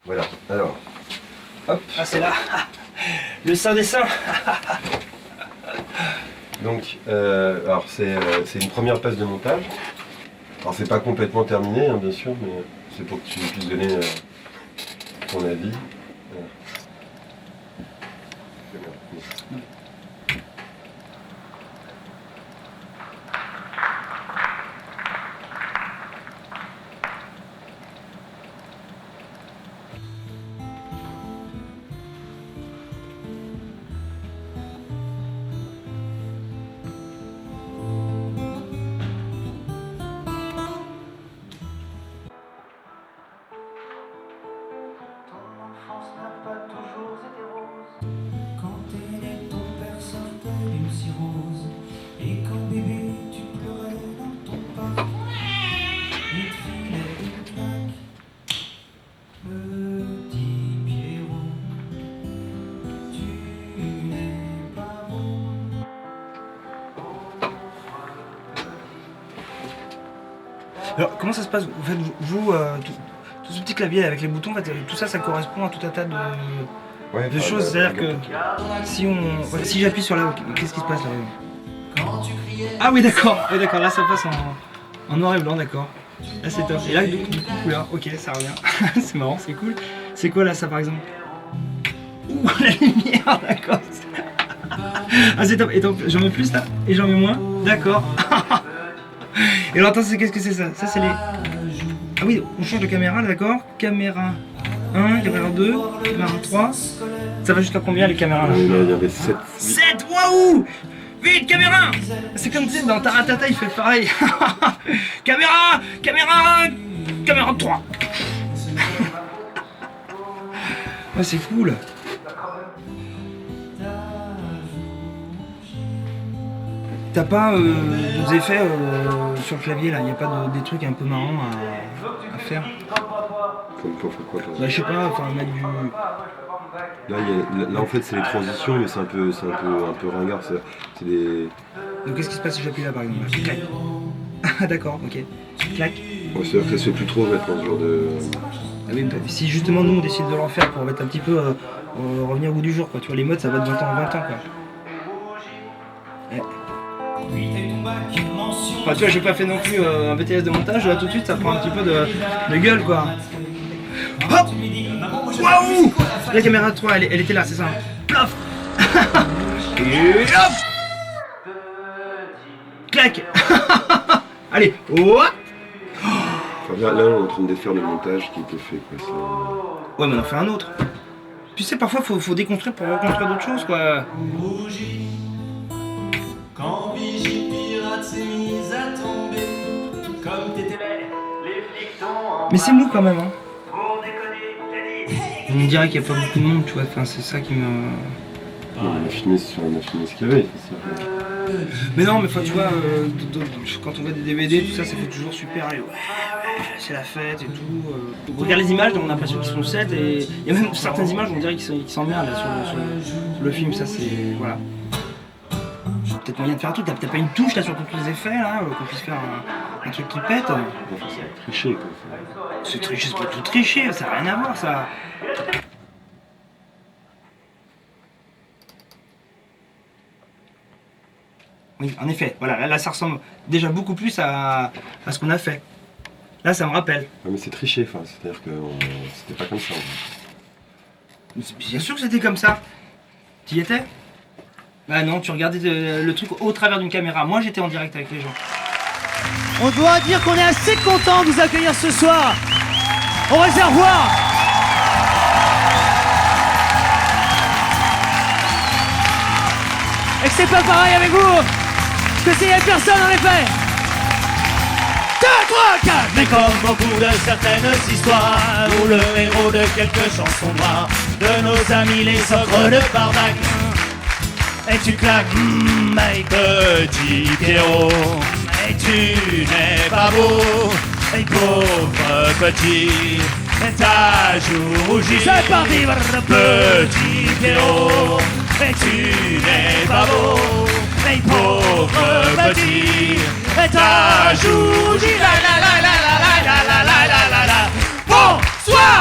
Voilà, alors, hop. Ah, c'est là. Le Saint des Saints. Donc, alors c'est une première passe de montage. Alors c'est pas complètement terminé, hein, bien sûr, mais c'est pour que tu puisses donner ton avis. Voilà. Alors, comment ça se passe? En fait, vous, tout ce petit clavier avec les boutons, en fait, tout ça, ça correspond à tout un tas de choses. C'est-à-dire que si j'appuie sur là, qu'est-ce qui se passe là? Ah oui, d'accord. Oui, d'accord. Là, ça passe en noir et blanc, d'accord. Là, c'est top. Et là, du coup, couleur. Ok, ça revient. C'est marrant, c'est cool. C'est quoi là, ça, par exemple? Ouh, la lumière, d'accord. Ah, c'est top. Et donc, j'en mets plus là et j'en mets moins. D'accord. Et alors attends, qu'est-ce que c'est ça? Ça c'est les... Ah oui, on change de caméra là, d'accord? Caméra 1, caméra 2, caméra 3. Ça va jusqu'à combien les caméras là? Il y avait 7. 7, waouh! Vite, caméra! C'est comme tu sais, dans Taratata, il fait pareil. Caméra 3. Ouais, c'est cool. T'as pas des effets sur le clavier là, y a pas des trucs un peu marrants à faire? Pour faire quoi? Bah je sais pas, enfin mettre du... Là en fait c'est les transitions, mais c'est un peu ringard. C'est des... Donc qu'est-ce qui se passe si j'appuie là par exemple? Clac. Ah d'accord, ok. Clac. Ouais, c'est-à-dire que ça se fait plus trop maintenant ce genre de... Ah oui, si justement nous on décide de l'en faire pour mettre un petit peu revenir au goût du jour quoi, tu vois les modes ça va de 20 ans en 20 ans quoi. Ouais. Enfin tu vois j'ai pas fait non plus un BTS de montage, là tout de suite ça prend un petit peu de gueule quoi. Hop! Waouh! La caméra 3 elle était là, c'est ça? Plof! Et hop! Clac! Allez, hop! Enfin, là on est en train de défaire le montage qui était fait quoi. Ouais mais on en fait un autre. Tu sais parfois faut déconstruire pour reconstruire d'autres choses quoi. Quand Vigie Pirate s'est mise à tomber, comme t'étais belle, les flics t'ont... Mais c'est mou quand même hein. Pour déconner, j'ai dit... On dirait qu'il n'y a pas beaucoup de monde tu vois, enfin c'est ça qui me... Non, on a filmé ce qu'il y avait. Mais non mais tu vois, quand on voit des DVD tout ça, ça fait toujours super, et ouais, c'est la fête et tout. On regarde les images, donc on a l'impression qu'ils sont 7 et il y a même certaines images on dirait qu'ils s'emmerdent là sur le film, ça c'est... voilà. Peut-être moyen de faire un truc, t'as pas une touche là sur tous les effets là, qu'on puisse faire un truc qui pète. Enfin, c'est triché quoi. C'est triché, c'est pas tout triché, ça n'a rien à voir ça. Oui, en effet, voilà, là ça ressemble déjà beaucoup plus à ce qu'on a fait. Là ça me rappelle. Ouais, mais c'est triché, enfin, c'est-à-dire que c'était pas comme ça. Bien sûr que c'était comme ça. T'y étais? Bah non, tu regardais le truc au travers d'une caméra. Moi j'étais en direct avec les gens. On doit dire qu'on est assez content de vous accueillir ce soir au réservoir. Et que c'est pas pareil avec vous, que s'il y a personne en effet. 2, 3, 4. Mais comme beaucoup de certaines histoires, où le héros de quelques chansons noires, de nos amis les ogres de Barbac, et tu claques, my petit Pierrot, et tu n'es pas beau, et pauvre petit, ta joue rougit. C'est parti. Petit Pierrot, et tu n'es pas beau, et pauvre petit, ta joue rougit. La la la la la la la la la la la. Bonsoir.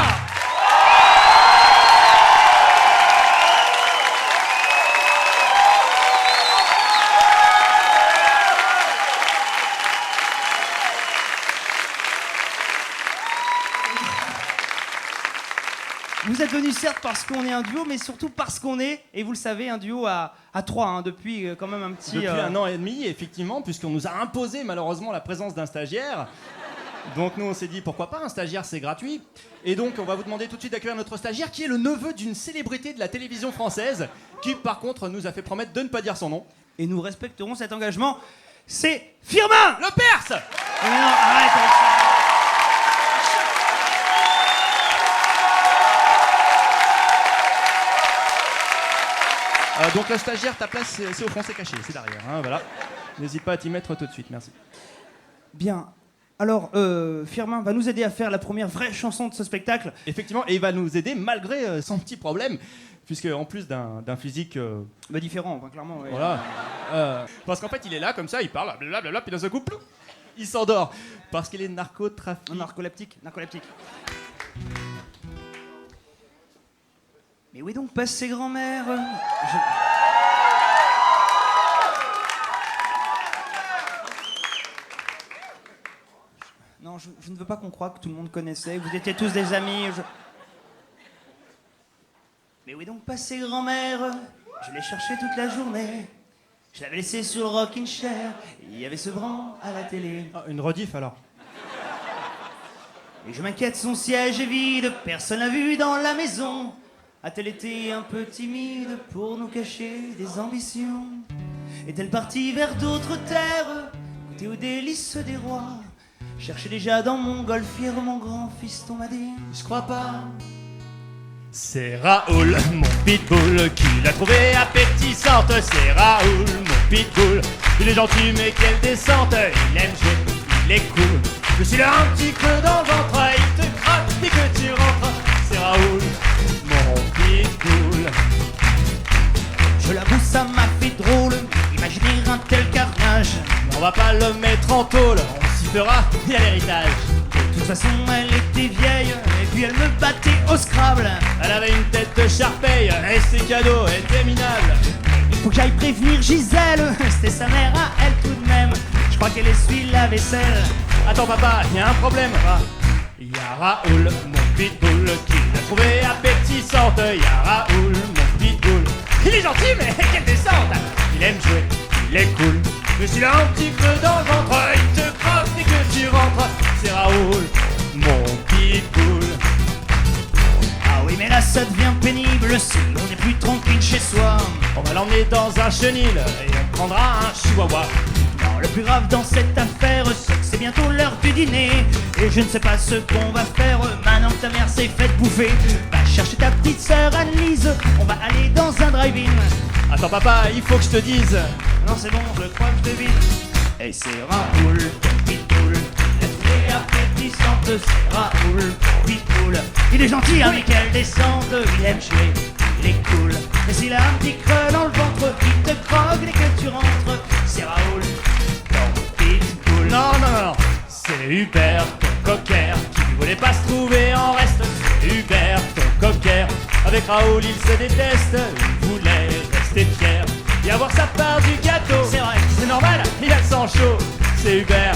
Vous êtes venus certes parce qu'on est un duo, mais surtout parce qu'on est, et vous le savez, un duo à trois, hein, depuis quand même un petit... Depuis 1 an et demi, effectivement, puisqu'on nous a imposé malheureusement la présence d'un stagiaire. Donc nous on s'est dit pourquoi pas, un stagiaire c'est gratuit. Et donc on va vous demander tout de suite d'accueillir notre stagiaire qui est le neveu d'une célébrité de la télévision française, qui par contre nous a fait promettre de ne pas dire son nom. Et nous respecterons cet engagement. C'est Firmin Le Perse. Mais non, arrête avec ça. Donc le stagiaire, ta place c'est au fond, c'est caché, c'est derrière, hein, voilà. N'hésite pas à t'y mettre tout de suite, merci. Bien. Alors, Firmin va nous aider à faire la première vraie chanson de ce spectacle. Effectivement, et il va nous aider malgré son petit problème, puisque en plus d'un physique... Différent, enfin, clairement. Ouais. Voilà. Parce qu'en fait, il est là, comme ça, il parle, blablabla, puis d'un seul coup, plouf, il s'endort. Parce qu'il est narcotrafiquant. Narcoleptique. Mais où est donc passée grand-mère Non, je ne veux pas qu'on croie que tout le monde connaissait, que vous étiez tous des amis. Mais où est donc passée grand-mère? Je l'ai cherchée toute la journée. Je l'avais laissée sur le rocking chair. Il y avait ce bran à la télé. Ah, une rediff alors. Et je m'inquiète, son siège est vide. Personne l'a vu dans la maison. A-t-elle été un peu timide pour nous cacher des ambitions? Est-elle partie vers d'autres terres, goûter aux délices des rois? Chercher déjà dans mon golfière, mon grand fiston m'a dit. Je crois pas. C'est Raoul, mon pitbull, qui l'a trouvée appétissante. C'est Raoul, mon pitbull. Il est gentil mais quelle descente. Il aime jouer, il est cool. Je suis là un petit creux dans le ventre. Il te croque dès que tu rentres. C'est Raoul, mon pitbull. Je l'avoue, ça m'a fait drôle. Imaginer un tel carnage. Mais on va pas le mettre en tôle. On s'y fera, il y a l'héritage. De toute façon, elle était vieille, et puis elle me battait au Scrabble. Elle avait une tête de Sharpay, et ses cadeaux étaient minables. Il faut que j'aille prévenir Gisèle, c'était sa mère à elle tout de même. Je crois qu'elle essuie la vaisselle. Attends papa, y a un problème. Il y a Raoul, mon pitbull, qui l'a trouvée appétissante. Il y a Raoul, mon pitbull. Il est gentil, mais quelle descente. Il aime jouer, il est cool. Je suis là un petit creux dans le ventre. Il te croque dès que tu rentres. C'est Raoul, mon pitbull. Ah oui, mais là ça devient pénible si on n'est plus tranquille chez soi. On va l'emmener dans un chenil et on prendra un chihuahua. Non, le plus grave dans cette affaire, c'est que c'est bientôt l'heure du dîner. Et je ne sais pas ce qu'on va faire maintenant que ta mère s'est faite bouffer. Va chercher ta petite sœur Annelise, on va aller dans un drive-in. Attends papa, il faut que je te dise. Non c'est bon, je crois que je devine. Et c'est Raoul, pitbull. La trouée appétissante, c'est Raoul, pitbull. Il est gentil, hein, mais quelle descente. Il aime jouer, il est cool. Mais s'il a un petit creux dans le ventre, il te croque dès que tu rentres. C'est Raoul, ton pitbull. Non, non, non, non. C'est Hubert, ton cocker, qui ne voulait pas se trouver en reste. C'est Hubert, ton cocker. Avec Raoul, il se déteste. Il voulait rester fier et avoir sa part du gâteau. C'est vrai, c'est normal, il a le sang chaud. C'est Hubert,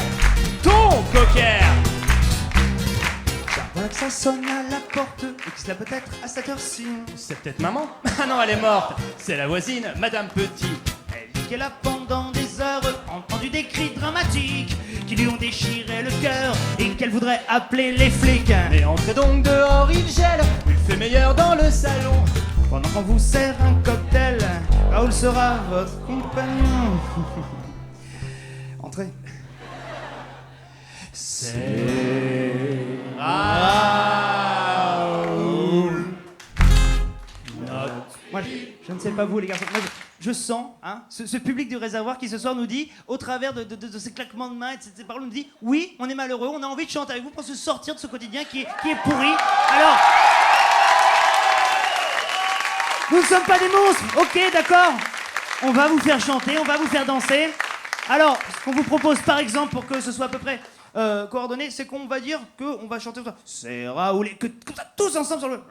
ton cocker. Voilà que ça sonne à la porte et que cela peut être à cette heure-ci. C'est peut-être maman. Ah non, elle est morte. C'est la voisine, Madame Petit. Elle dit qu'elle a pendant des heures entendu des cris dramatiques qui lui ont déchiré le cœur et qu'elle voudrait appeler les flics. Mais entrez donc dehors, il gèle. Il fait meilleur dans le salon. Pendant qu'on vous sert un cocktail, Raoul sera votre compagnon. Entrez. C'est Raoul. Moi, je ne sais pas vous les garçons, moi, je sens hein, ce public du réservoir qui ce soir nous dit, au travers de ces claquements de mains et de ces paroles, nous dit oui, on est malheureux, on a envie de chanter avec vous pour se sortir de ce quotidien qui est pourri. Alors, nous ne sommes pas des monstres, ok, d'accord. On va vous faire chanter, on va vous faire danser. Alors, ce qu'on vous propose par exemple pour que ce soit à peu près coordonné, c'est qu'on va dire qu'on va chanter c'est Raoul, et que comme ça, tous ensemble sur le...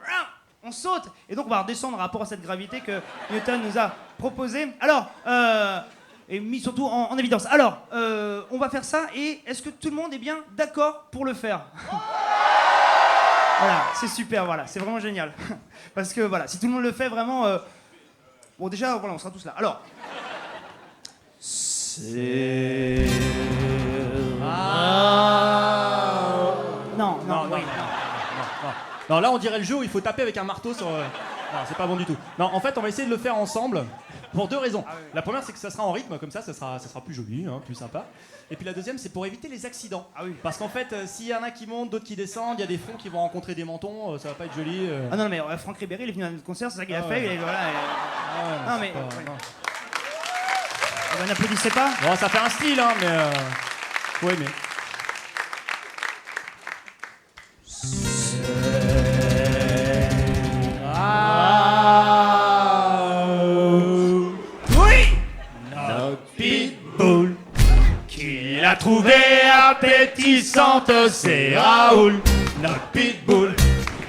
On saute, et donc on va redescendre par rapport à cette gravité que Newton nous a proposée. Alors, et mis surtout en évidence. Alors, on va faire ça, et est-ce que tout le monde est bien d'accord pour le faire? Voilà, c'est super, voilà, c'est vraiment génial. Parce que voilà, si tout le monde le fait vraiment... Bon déjà, voilà, on sera tous là. Alors... C'est... Non, oui. Non, là on dirait le jeu où il faut taper avec un marteau sur... Non, c'est pas bon du tout. Non, en fait, on va essayer de le faire ensemble pour deux raisons. La première, c'est que ça sera en rythme, comme ça sera plus joli, hein, plus sympa. Et puis la deuxième, c'est pour éviter les accidents. Ah oui. Parce qu'en fait, s'il y en a qui montent, d'autres qui descendent, il y a des fronts qui vont rencontrer des mentons, ça va pas être joli. Ah non, mais Franck Ribéry, il est venu à notre concert, c'est ça qu'il a fait. Ouais. Et voilà, Non, mais... pas- ouais. non. Ah bah, n'applaudissez pas. Bon, ça fait un style, hein, mais faut aimer. Oui. Notre pitbull qui l'a trouvée appétissante, c'est Raoul. Notre pitbull,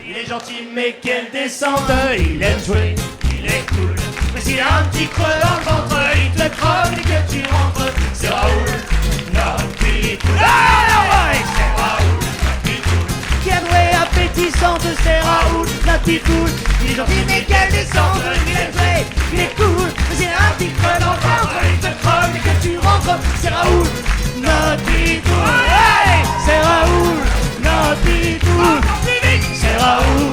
il est gentil mais quelle descente. Il aime jouer, il est cool, mais s'il a un petit creux dans le ventre, il te croque dès que tu rentres. C'est Raoul, notre pitbull. C'est Raoul, notre pitbull. Qui a doué appétissante, c'est Raoul, notre pitbull. Il est gentil mais quelle descente. Il aime jouer, il est cool, mais s'il a un petit creux dans le ventre, il te croque dès que tu rentres. C'est Raoul, notre pitbull. Hey, c'est Raoul, notre pitbull. C'est Raoul,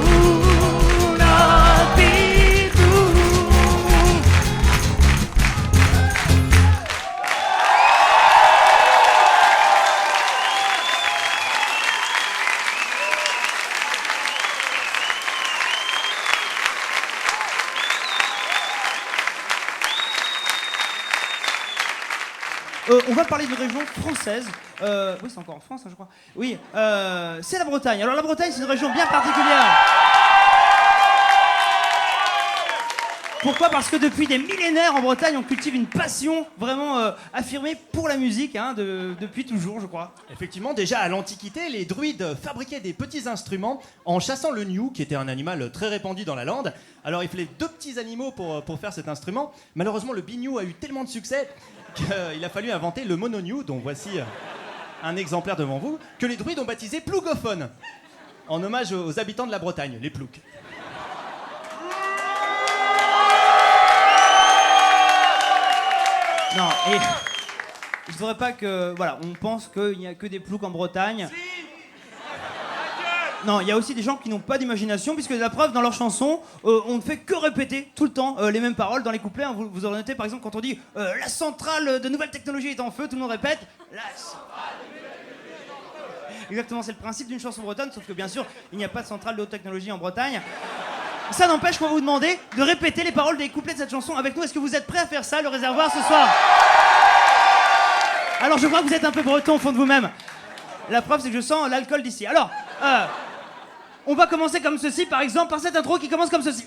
notre pitbull. On va parler d'une région française. Oui, c'est encore en France, hein, je crois. Oui, c'est la Bretagne. Alors la Bretagne, c'est une région bien particulière. Pourquoi ? Parce que depuis des millénaires en Bretagne, on cultive une passion vraiment affirmée pour la musique, hein, depuis toujours, je crois. Effectivement, déjà à l'Antiquité, les druides fabriquaient des petits instruments en chassant le gnou, qui était un animal très répandu dans la lande. Alors il fallait deux petits animaux pour faire cet instrument. Malheureusement, le biniou a eu tellement de succès qu'il a fallu inventer le monognou, dont voici un exemplaire devant vous, que les druides ont baptisé plougophone, en hommage aux habitants de la Bretagne, les ploucs. Non, et je voudrais pas que, voilà, on pense qu'il n'y a que des ploucs en Bretagne. Non, il y a aussi des gens qui n'ont pas d'imagination, puisque la preuve, dans leurs chansons, on ne fait que répéter tout le temps les mêmes paroles dans les couplets. Hein. Vous aurez noté, par exemple, quand on dit la centrale de nouvelle technologie est en feu, tout le monde répète la centrale de nouvelle technologie est en feu. Exactement, c'est le principe d'une chanson bretonne, sauf que bien sûr, il n'y a pas de centrale de haute technologie en Bretagne. Ça n'empêche qu'on va vous demander de répéter les paroles des couplets de cette chanson avec nous. Est-ce que vous êtes prêts à faire ça, le réservoir, ce soir ? Alors, je vois que vous êtes un peu breton au fond de vous-même. La preuve, c'est que je sens l'alcool d'ici. Alors, on va commencer comme ceci, par exemple, par cette intro qui commence comme ceci.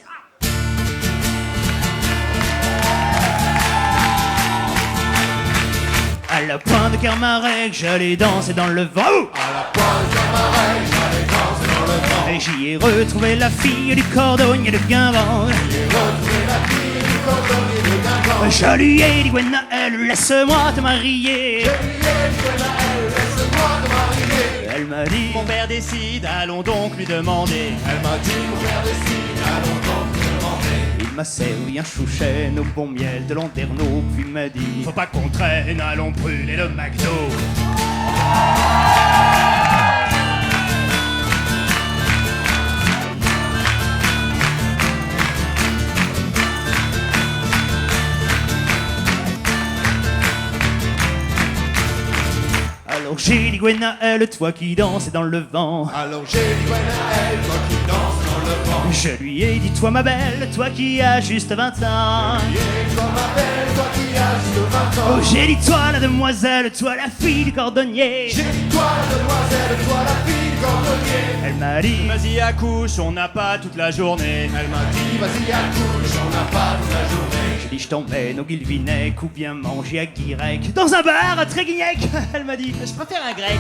À la pointe de Kermarec, j'allais danser dans le vent. À la pointe de Kermarec, j'allais danser dans le vent. Et j'y ai retrouvé la fille du cordonnier de Guingamp. Je lui ai dit, Gwenaël, laisse-moi te marier. Elle m'a dit, Mon père décide, allons donc lui demander. Elle m'a dit, mon père décide, allons donc lui demander. il m'a servi un chouchen au bon miel de Landerneau, puis m'a dit, Faut pas qu'on traîne, allons brûler le McDo. alors j'ai dit Gwenaël, toi qui danses dans le vent. Alors j'ai dit Gwenaël, toi qui danses dans le vent. Je lui ai dit, toi ma belle, toi qui as juste 20 ans. Et toi ma belle, toi qui as juste 20 ans. Oh, j'ai dit, toi la demoiselle, toi la fille du cordonnier. J'ai dit toi la demoiselle, toi la fille du cordonnier. Elle m'a dit, Vas-y accouche, on n'a pas toute la journée. Elle m'a dit, vas-y accouche, on n'a pas toute la journée. j'ai dit, je t'emmène au Guilvinec ou bien manger à Guirec dans un bar à Tréguignec. Elle m'a dit, Je préfère un grec.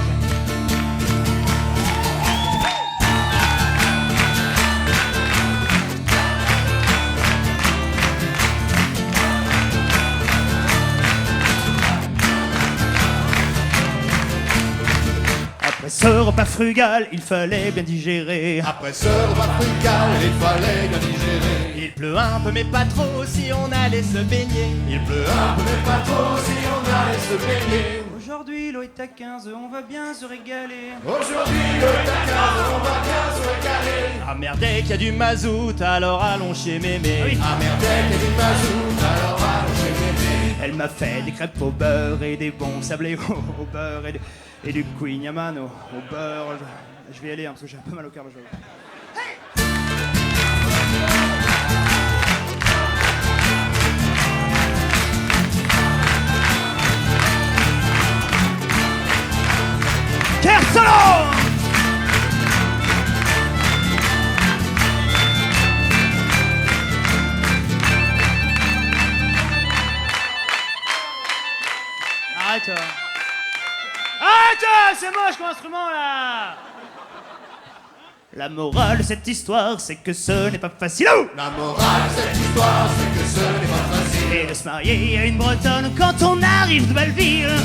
après ce repas frugal, il fallait bien digérer. Après ce repas frugal, il fallait bien digérer. Il pleut un peu mais pas trop si on allait se baigner. Il pleut un peu mais pas trop si on allait se baigner. Aujourd'hui, l'eau est à 15, on va bien se régaler. Aujourd'hui, le tacard, on va bien se régaler. Ah merde, qu'il y a du mazout, alors allons chez mémé. Ah merde, qu'il y a du mazout, alors allons chez mémé. Elle m'a fait des crêpes au beurre et des bons sablés au beurre et du queen yaman au beurre. Je vais y aller hein, parce que j'ai un peu mal au cœur. Kersolo! Arrête! Arrête! C'est moche comme instrument là! La morale de cette histoire, c'est que ce n'est pas facile. La morale de cette histoire, c'est que ce n'est pas facile. Et de se marier à une Bretonne quand on arrive de Belleville.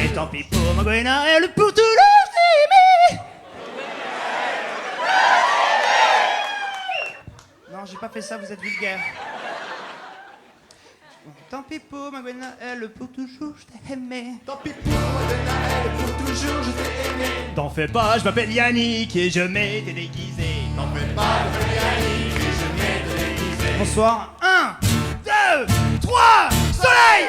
Et tant pis pour Magouena, elle pour toujours s'aimer. Non, j'ai pas fait ça, vous êtes vulgaire. Tant pis pour Magouena, elle pour toujours, je t'ai aimé. Tant pis pour Magouena, elle pour toujours, je t'ai aimé. T'en fais pas, je m'appelle Yannick et je m'étais déguisé. T'en fais pas, je m'appelle Yannick et je m'étais déguisé. Bonsoir. 1, 2, 3, soleil!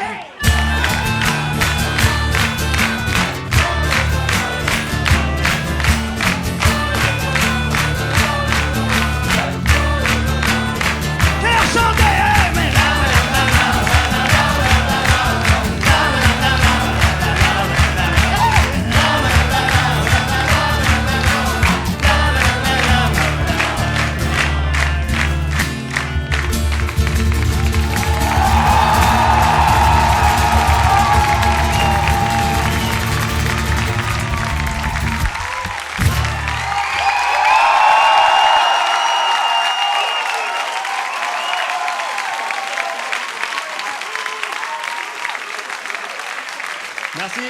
Merci.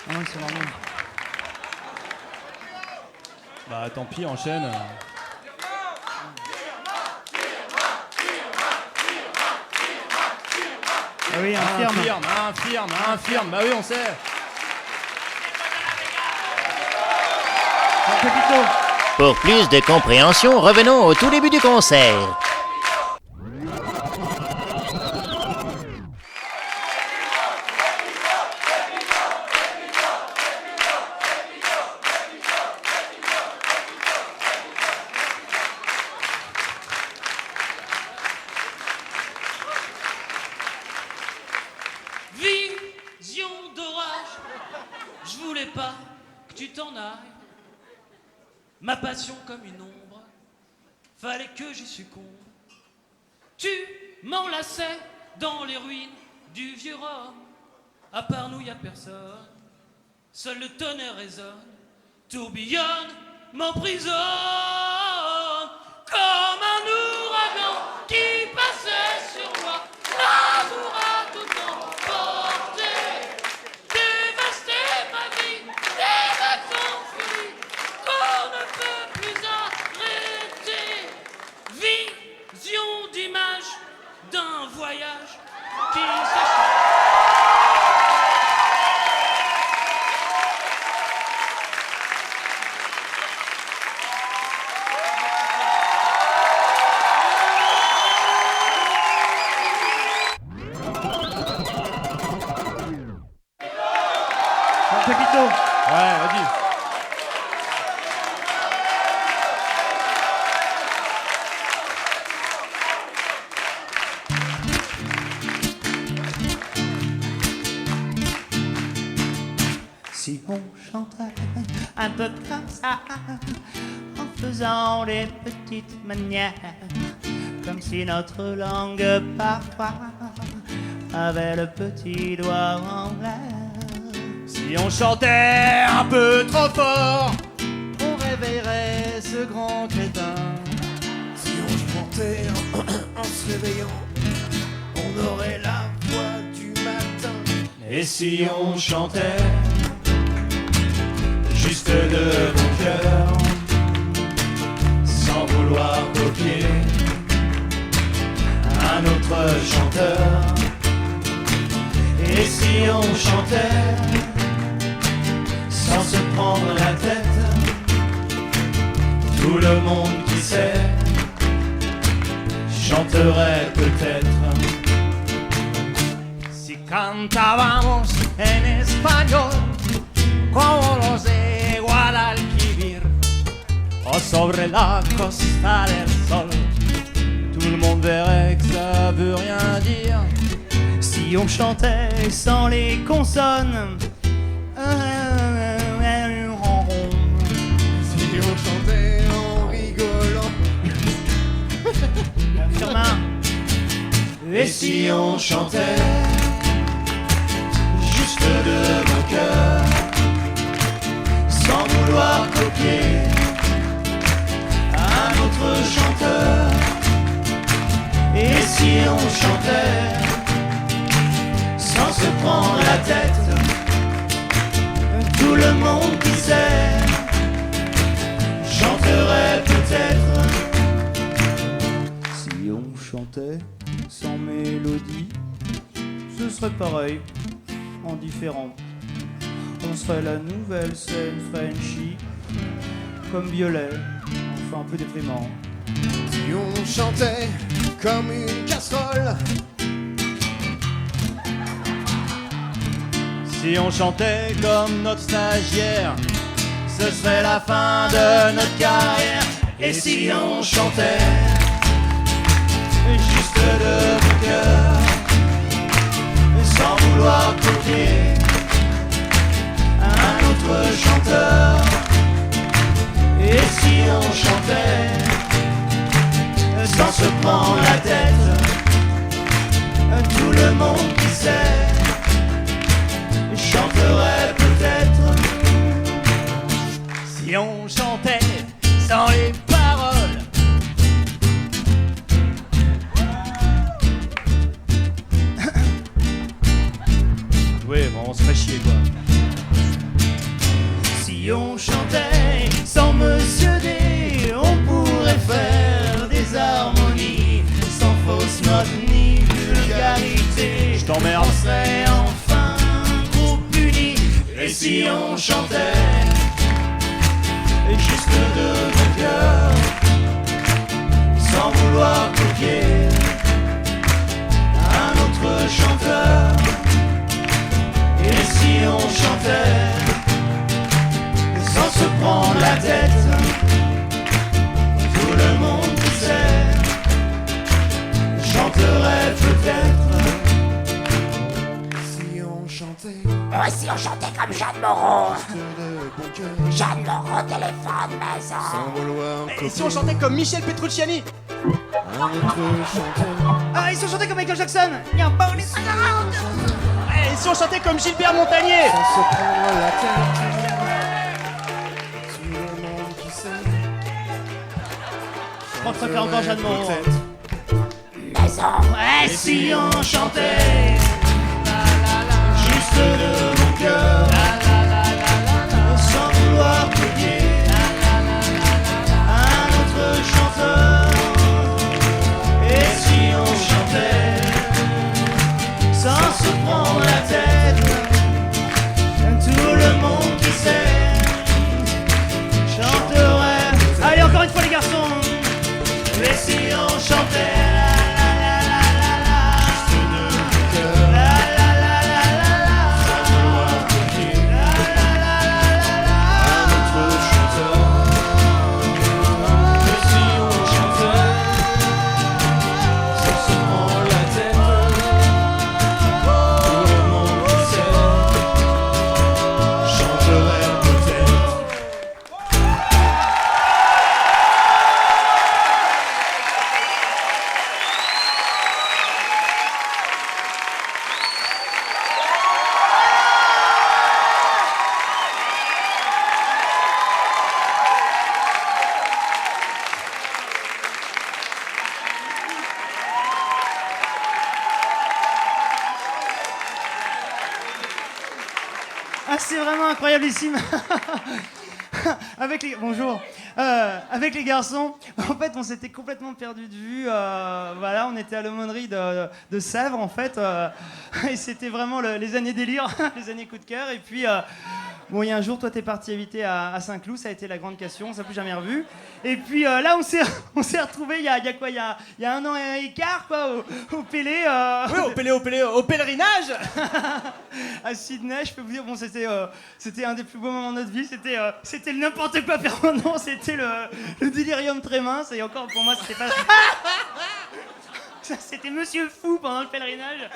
Ah oui, c'est normal. Bah tant pis, enchaîne. Ah oui, infirme. Infirme, bah oui, on sait. Capito. Pour plus de compréhension, revenons au tout début du concert. Vision d'orage, je voulais pas que tu t'en ailles. Ma passion comme une ombre, fallait que j'y succombe. Tu m'enlaçais dans les ruines du vieux Rome. À part nous y a personne, seul le tonnerre résonne, tourbillonne, m'emprisonne comme un ouragan qui passait sur moi. L'amour a tout emporté, dévasté ma vie, des vacances finies qu'on ne peut plus arrêter. Vision d'image d'un voyage qui s'achève. Capito. Ouais, vas-y. Si on chantait un peu comme ça, en faisant des petites manières, comme si notre langue parfois avait le petit doigt en l'air. Si on chantait un peu trop fort, On réveillerait ce grand crétin. Si on chantait en se réveillant, on aurait la voix du Et si on chantait juste de bon cœur, sans vouloir copier un autre chanteur? Et si on chantait sans se prendre la tête, tout le monde qui sait chanterait peut-être. Si cantábamos en español como los de Guadalquivir o sobre la costa del sol, tout le monde verrait que ça veut rien dire. Si on chantait sans les consonnes, Si on chantait en rigolant. Firmin. Et si on chantait juste de bon cœur, sans vouloir copier un autre chanteur? Et si on chantait sans se prendre la tête, tout le monde qui sait chanterait peut-être. Si on chantait sans mélodie, ce serait pareil, en différent. On serait la nouvelle scène Frenchy, comme Violet, enfin un peu déprimant. Si on chantait comme une casserole. Si on chantait comme notre stagiaire, ce serait la fin de notre carrière. Et si on chantait juste de bon cœur, sans vouloir copier un autre chanteur? Et si on chantait sans se prendre la tête, tout le monde qui sait chanterait peut-être. Si on chantait sans les paroles, oui, bon, on se fait chier quoi. Si on chantait sans Monsieur D, on pourrait faire des harmonies sans fausse note ni vulgarité. Je t'emmerde. On serait enfin groupe uni. Et si on chantait juste de bon cœur, sans vouloir copier un autre chanteur? Et si on chantait sans se prendre la tête, tout le monde qui sait chanterait peut-être. Si on chantait. Si on chantait comme Jeanne Moreau. De bon cœur. Jeanne Moreau, téléphone, maison. Sans vouloir copier. Et si on chantait comme Michel Petrucciani? Un autre chanteur. Ah, ils sont chantés comme Michael Jackson. Et si on chantait comme Gilbert Montagnier? Sans se prendre la tête. Tout le monde qui sait. Je crois que ça fait encore Jeanne Moreau. Maison. Et si on chantait juste de bon cœur, sans vouloir copier un autre chanteur? Et si on chantait sans se prendre la tête, tout le monde qui sait chanterait. Allez, encore une fois les garçons. Et si on chantait Ah, c'est vraiment incroyablissime. Bonjour. Avec les garçons, en fait, on s'était complètement perdu de vue. Voilà, on était à l'aumônerie de Sèvres, en fait. Et c'était vraiment les années délire, les années coup de cœur. Et puis, bon, il y a un jour, toi, t'es parti habiter à Saint-Cloud. Ça a été la grande question. On s'est plus jamais revu. Et puis là, on s'est retrouvés il y a quoi, il y a 1 an et quart, quoi, au Pélé. Oui, au pèlerinage. À Sydney, je peux vous dire, bon, c'était un des plus beaux moments de notre vie. C'était le n'importe quoi permanent. C'était le délirium très mince. Et encore, pour moi, c'était pas... C'était Monsieur Fou pendant le pèlerinage.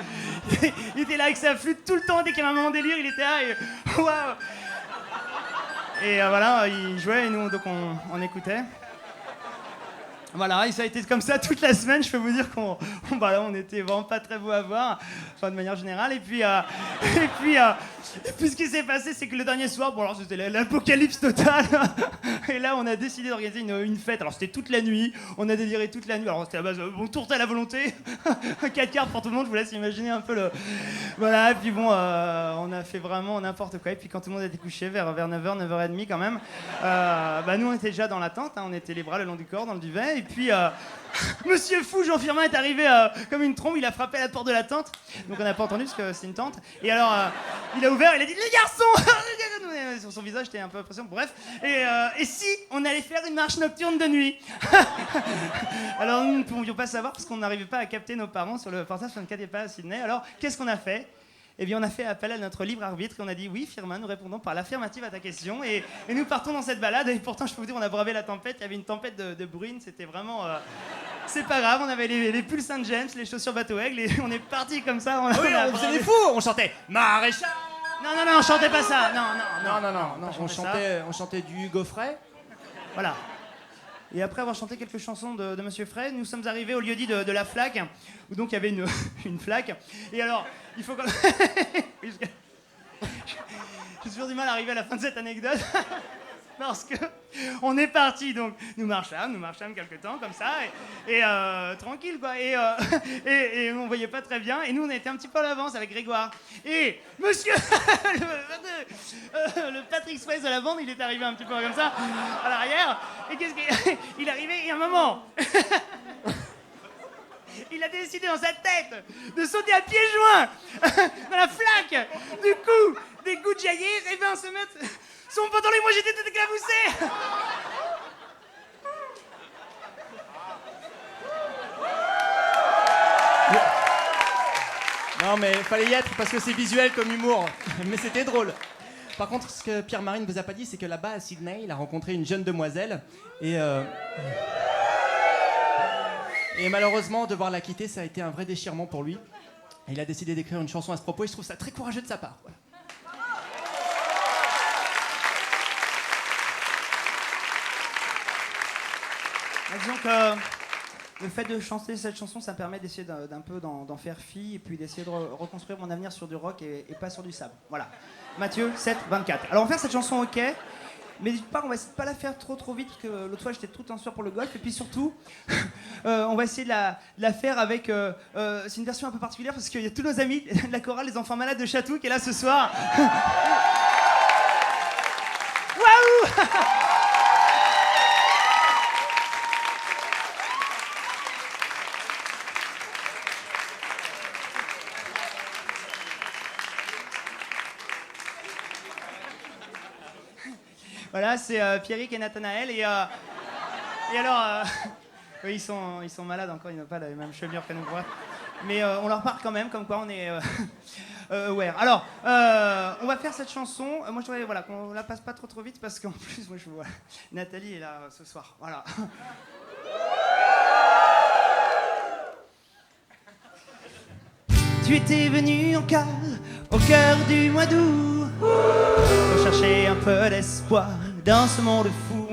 Il était là avec sa flûte tout le temps. Dès qu'il y avait un moment de délire, il était là et... Waouh. Et voilà, il jouait et nous, donc on écoutait. Voilà, et ça a été comme ça toute la semaine. Je peux vous dire qu'on était vraiment pas très beau à voir, enfin de manière générale. Et puis ce qui s'est passé, c'est que le dernier soir, bon alors c'était l'apocalypse totale. Et là, on a décidé d'organiser une fête. Alors c'était toute la nuit, on a déliré toute la nuit. Alors c'était à base tourte à la volonté, 4 cartes pour tout le monde. Je vous laisse imaginer un peu voilà. Et puis bon, on a fait vraiment n'importe quoi. Et puis quand tout le monde était couché vers 9h, 9h30 quand même, nous on était déjà dans la tente. On était les bras le long du corps dans le duvet. Et puis, Monsieur Fou, Jean Firmin, est arrivé comme une trombe. Il a frappé à la porte de la tente. Donc, on n'a pas entendu parce que c'est une tente. Et alors, il a ouvert, il a dit « Les garçons !» Sur son visage, j'étais un peu impressionné. Bref. Et si on allait faire une marche nocturne de nuit? Alors, nous ne pouvions pas savoir parce qu'on n'arrivait pas à capter nos parents sur le portable 24 et pas à Sydney. Alors, qu'est-ce qu'on a fait? Eh bien, on a fait appel à notre libre arbitre et on a dit oui, Firmin, nous répondons par l'affirmative à ta question. Et nous partons dans cette balade. Et pourtant, je peux vous dire, on a bravé la tempête. Il y avait une tempête de bruine. C'était vraiment. C'est pas grave. On avait les pulls Saint-James, les chaussures bateau-aigle. Et on est parti comme ça. On faisait des fous. On chantait Maréchal. Non, on chantait pas ça. Non. On chantait du Hugo Frey. Voilà. Et après avoir chanté quelques chansons de Monsieur Frey, nous sommes arrivés au lieu-dit de la flaque, où donc il y avait une flaque. Et alors, il faut quand même... J'ai toujours du mal à arriver à la fin de cette anecdote. Parce que on est parti, donc nous marchâmes quelque temps comme ça, et tranquille quoi, et on voyait pas très bien, et nous on était un petit peu à l'avance avec Grégoire. Et monsieur le Patrick Swayze de la bande, il est arrivé un petit peu comme ça à l'arrière, et qu'est-ce qu'il est arrivé, et à un moment il a décidé dans sa tête de sauter à pieds joints dans la flaque. Du coup, des gouttes jaillir et vint se mettre son pantalon et moi j'étais tout éclaboussé. Non mais fallait y être parce que c'est visuel comme humour. Mais c'était drôle. Par contre, ce que Pierre-Marie ne vous a pas dit, c'est que là-bas à Sydney, il a rencontré une jeune demoiselle et malheureusement, devoir la quitter, ça a été un vrai déchirement pour lui. Il a décidé d'écrire une chanson à ce propos et je trouve ça très courageux de sa part. Voilà. Disons que le fait de chanter cette chanson, ça me permet d'essayer d'un peu d'en faire fi et puis d'essayer de reconstruire mon avenir sur du rock et pas sur du sable. Voilà. Matthieu, 7, 24. Alors on va faire cette chanson, ok, mais d'une part on va essayer de pas la faire trop vite parce que l'autre fois j'étais tout en sueur pour le golf, et puis surtout on va essayer de la faire avec c'est une version un peu particulière parce qu'il y a tous nos amis de la chorale Les Enfants Malades de Chatou qui est là ce soir. Waouh. Voilà, c'est Pierrick et Nathanaël. Et alors, oui, ils sont malades encore, ils n'ont pas la même chevelure que nous. Mais on leur parle quand même, comme quoi on est aware. Alors, on va faire cette chanson. Moi, je voudrais qu'on la passe pas trop vite parce qu'en plus, moi, je vois Nathalie est là ce soir. Voilà. Tu étais venu en car au cœur du mois d'août pour chercher un peu d'espoir dans ce monde fou.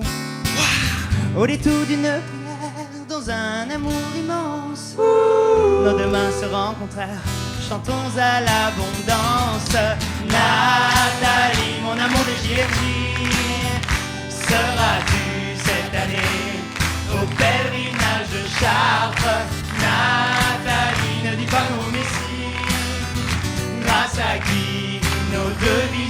Au détour d'une prière, dans un amour immense, nos deux mains se rencontrèrent, chantons à l'abondance. Nathalie, mon amour de JMJ, seras-tu cette année au pèlerinage de Chartres? Nathalie, ne dis pas non mais si, grâce à qui nos deux vies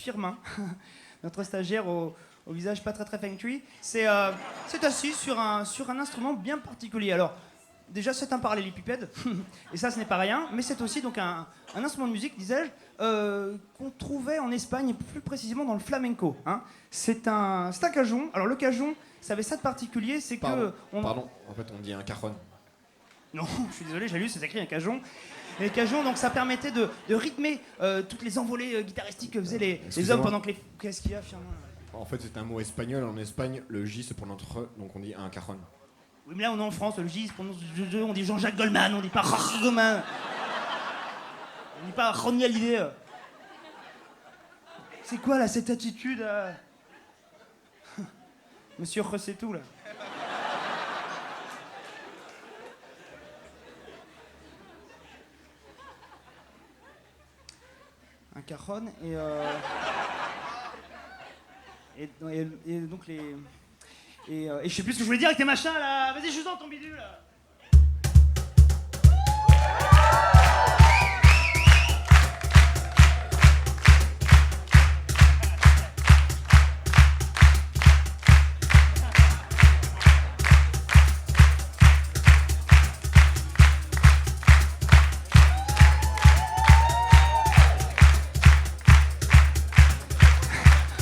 Firmin, notre stagiaire au visage pas très funky, s'est assis sur un instrument bien particulier. Alors, déjà, c'est un parallélépipède, et ça, ce n'est pas rien, mais c'est aussi donc un instrument de musique, disais-je, qu'on trouvait en Espagne, plus précisément dans le flamenco. Hein. C'est un cajon. Alors, le cajon, ça avait ça de particulier, c'est que... Pardon, en fait, on dit un cajon. Non, je suis désolé, j'ai lu, c'est écrit un cajon. Et les cajons, donc ça permettait de rythmer toutes les envolées guitaristiques que faisaient les hommes pendant que les... Qu'est-ce qu'il y a, Firmin ? En fait, c'est un mot espagnol. En Espagne, le J se prononce re, donc on dit un cajon. Oui, mais là, on est en France, le J se prononce on dit Jean-Jacques Goldman, on dit pas Goldman. On dit pas Ronnie Hallyday. C'est quoi, là, cette attitude Monsieur c'est tout, là. Un cajon et donc les... Et je sais plus ce que je voulais dire avec tes machins là. Vas-y, je suis dans ton bidule là.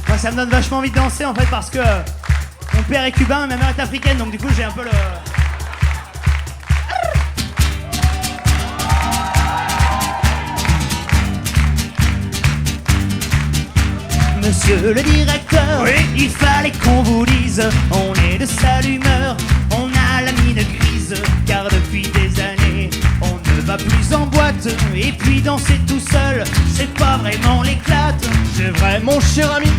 Moi, ça me donne vachement envie de danser en fait parce que mon père est cubain et ma mère est africaine, donc du coup j'ai un peu le... Monsieur le directeur, oui. Il fallait qu'on vous dise, on est de sale humeur, on a la mine grise, car depuis des années, on ne va plus en boîte, et puis danser tout seul, c'est pas vraiment l'éclate. C'est vrai mon cher ami,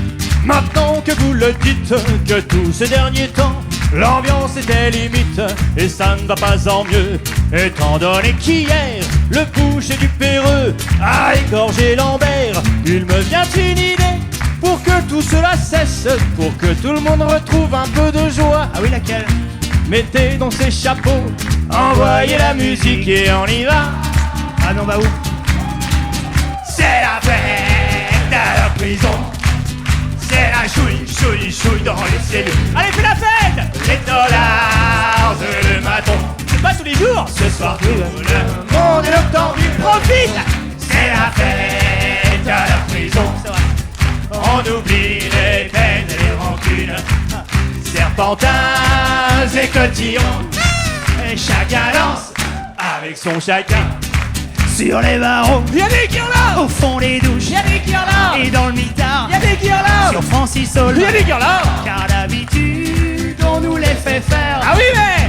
maintenant que vous le dites, que tous ces derniers temps, l'ambiance était limite, et ça ne va pas en mieux, étant donné qu'hier, le boucher du Péreux a égorgé Lambert. Il me vient une idée, pour que tout cela cesse, pour que tout le monde retrouve un peu de joie. Ah oui, laquelle? Mettez donc ces chapeaux, envoyez la musique et on y va. Ah non, bah où? C'est la fête à la prison, c'est la chouille dans les cellules. Allez, fais la fête! Les dollars et le maton, c'est pas tous les jours. Ce soir tout le monde est nocturne, profite. C'est la fête à la prison, c'est vrai. On oublie les peines et les rancunes, serpentins et cotillons, et chacun danse avec son chacun. Sur les barreaux, Y'a des guirlandes. au fond des douches, Y'a des guirlandes. et dans le mitard, Y'a des guirlandes. sur Francis Hall, Y'a des guirlandes. car d'habitude on nous les fait faire. Ah oui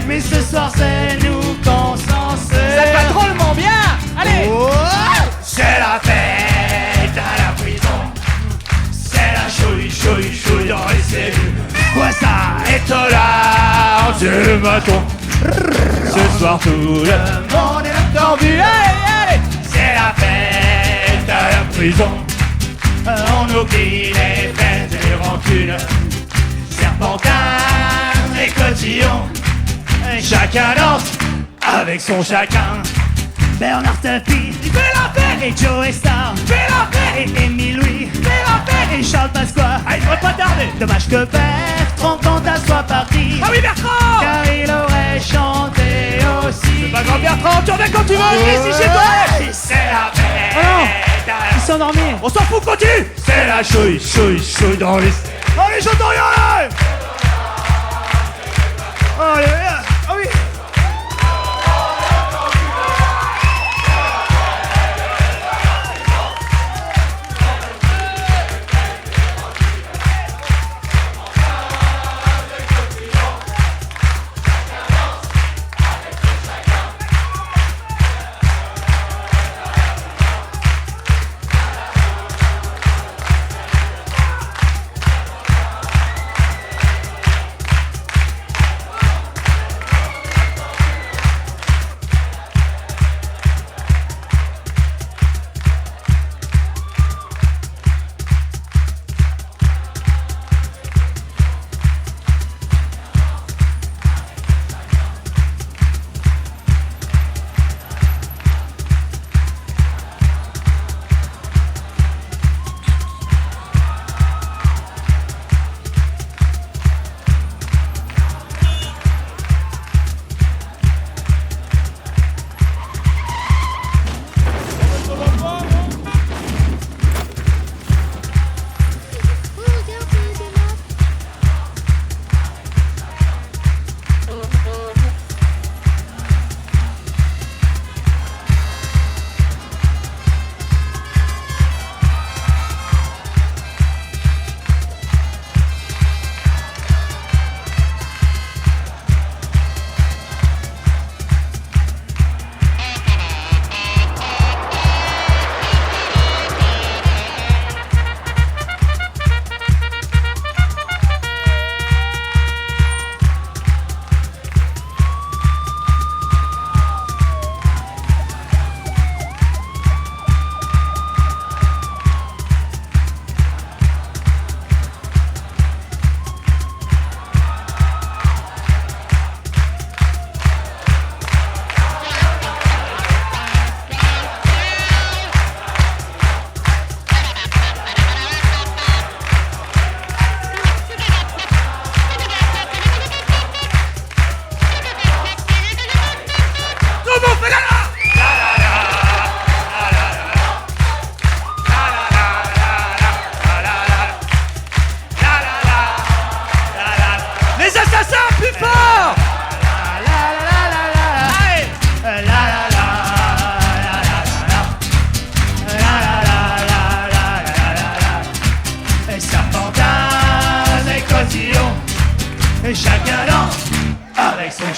mais ce soir c'est nous qu'on s'en sert. ça va drôlement bien. Allez. Oh, C'est la fête à la prison, c'est la chouille dans les cellules. quoi ça? Et là, c'est le maton. Ce soir tout le monde est tendu. Allez, c'est la fête à la prison. On oublie les peines et les rancunes, serpentins et cotillons, et chacun danse avec son chacun. Bernard Tapie, Il fait la fête, et Joe Star, il fait la fête, et Émile Louis, il fait la fête. et Charles Pasqua. Ah, il devrait pas tarder. Dommage que Bertrand Cantat soit parti, Ah oui, Bertrand. car il aurait chanté aussi. Pas grand Bertrand, tu reviens quand tu veux, viens ici chez toi. C'est la fête. Oh non, à la- il s'est endormi. On s'en fout, continue. C'est la chouille dans les... Allez, j'entends rien là. Allez, ah oui.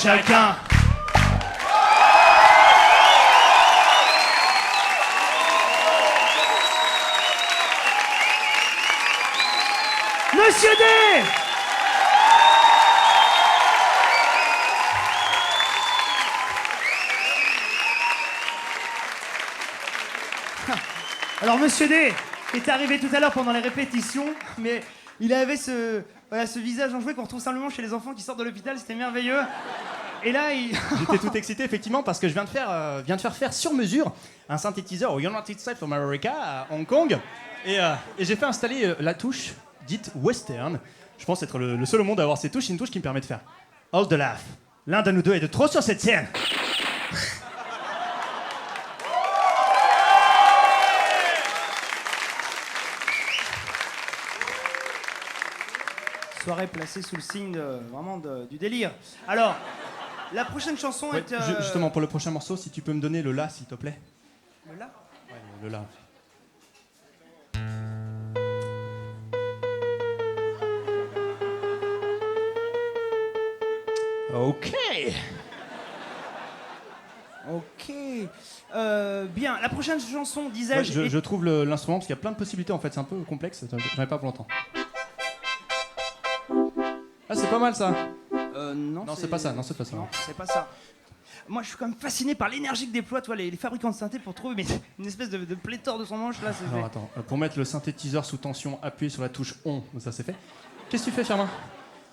chacun. Monsieur D. Alors Monsieur D est arrivé tout à l'heure pendant les répétitions, mais il avait ce visage enjoué qu'on retrouve simplement chez les enfants qui sortent de l'hôpital, c'était merveilleux. Et là, J'étais tout excité effectivement parce que je viens de faire sur mesure un synthétiseur au United States of America à Hong Kong et j'ai fait installer la touche dite western. Je pense être le seul au monde à avoir cette touche, c'est une touche qui me permet de faire All the laugh. L'un de nous deux est de trop sur cette scène. Soirée placée sous le signe du délire. Alors, la prochaine chanson est... Justement, pour le prochain morceau, si tu peux me donner le la, s'il te plaît. Le la ? Ouais, le la. Ok. Ok. Bien, la prochaine chanson, disais-je... Ouais, je trouve l'instrument parce qu'il y a plein de possibilités en fait, c'est un peu complexe, j'en ai pas pour longtemps. Ah, c'est pas mal ça. Non, c'est pas ça. Non, c'est pas ça. Moi, je suis quand même fasciné par l'énergie que déploient les fabricants de synthé pour trouver une espèce de pléthore de son manche là. Alors attends, pour mettre le synthétiseur sous tension, appuyez sur la touche ON, ça c'est fait. Qu'est-ce que tu fais, Firmin?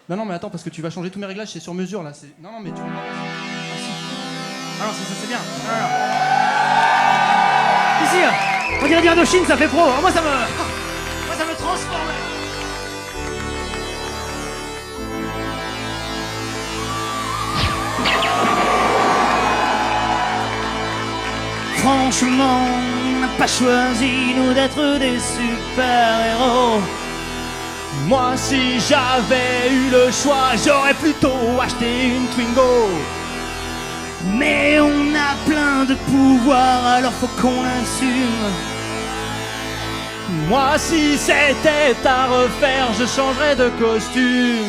Non, mais attends, parce que tu vas changer tous mes réglages, c'est sur mesure là. Non, mais tu. Ah non, ça c'est bien. Ici, on dirait du Indochine, ça fait pro. Moi, ça me transforme. Franchement, on n'a pas choisi, nous, d'être des super-héros. Moi, si j'avais eu le choix, j'aurais plutôt acheté une Twingo. Mais on a plein de pouvoirs, alors faut qu'on l'assume. Moi, si c'était à refaire, je changerais de costume.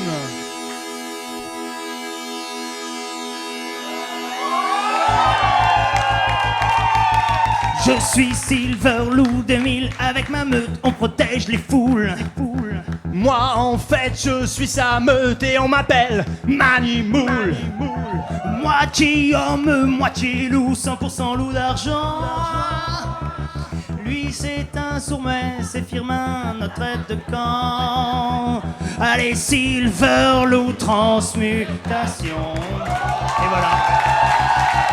Je suis Silverlou 2000, avec ma meute, on protège les foules. Moi, en fait, je suis sa meute et on m'appelle Manimoul. Moitié homme, moitié loup, 100% loup d'argent. Lui, c'est un sourd-muet, c'est Firmin, notre aide de camp. Allez, Silverlou, transmutation. Et voilà.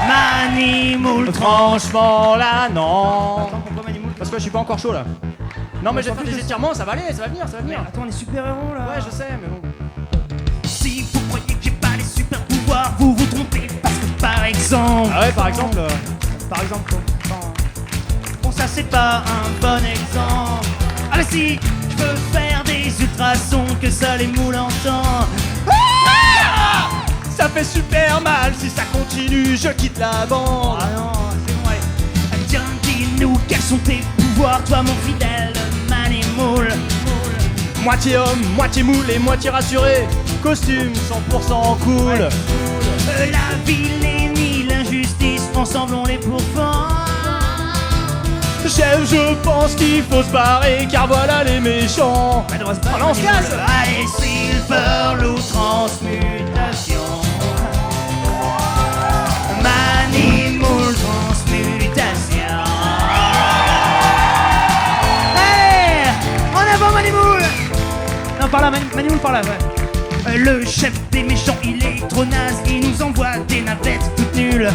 Manimoul, franchement là, non. Attends, pourquoi Manimoul? Parce que je suis pas encore chaud là. Non, mais j'ai fait des étirements, ça va aller, ça va venir. Attends, on est super-héros là. Ouais, je sais, mais bon. Si vous croyez que j'ai pas les super pouvoirs, vous vous trompez, parce que par exemple... Ah ouais, par exemple... Par exemple, bon, ça c'est pas un bon exemple. Ah mais si, je peux faire des ultrasons, que ça les moules entend. Ça fait super mal, si ça continue, je quitte la bande. Ah non, c'est bon, allez. Tiens, dis-nous, quels sont tes pouvoirs, toi mon fidèle Manimoul? Moitié homme, moitié moule et moitié rassuré. Costume 100% cool. Ouais. La vilainie, l'injustice, ensemble on les pourfend. Chef, je pense qu'il faut se barrer, car voilà les méchants. Oh non, on se casse. Allez, Silverlou, transmutation. Manimoul, transmutation. Allez, en avant Manimoul. Non, par là, Manimoul par là, ouais. Le chef des méchants, il est trop naze, il nous envoie des navettes toutes nulles.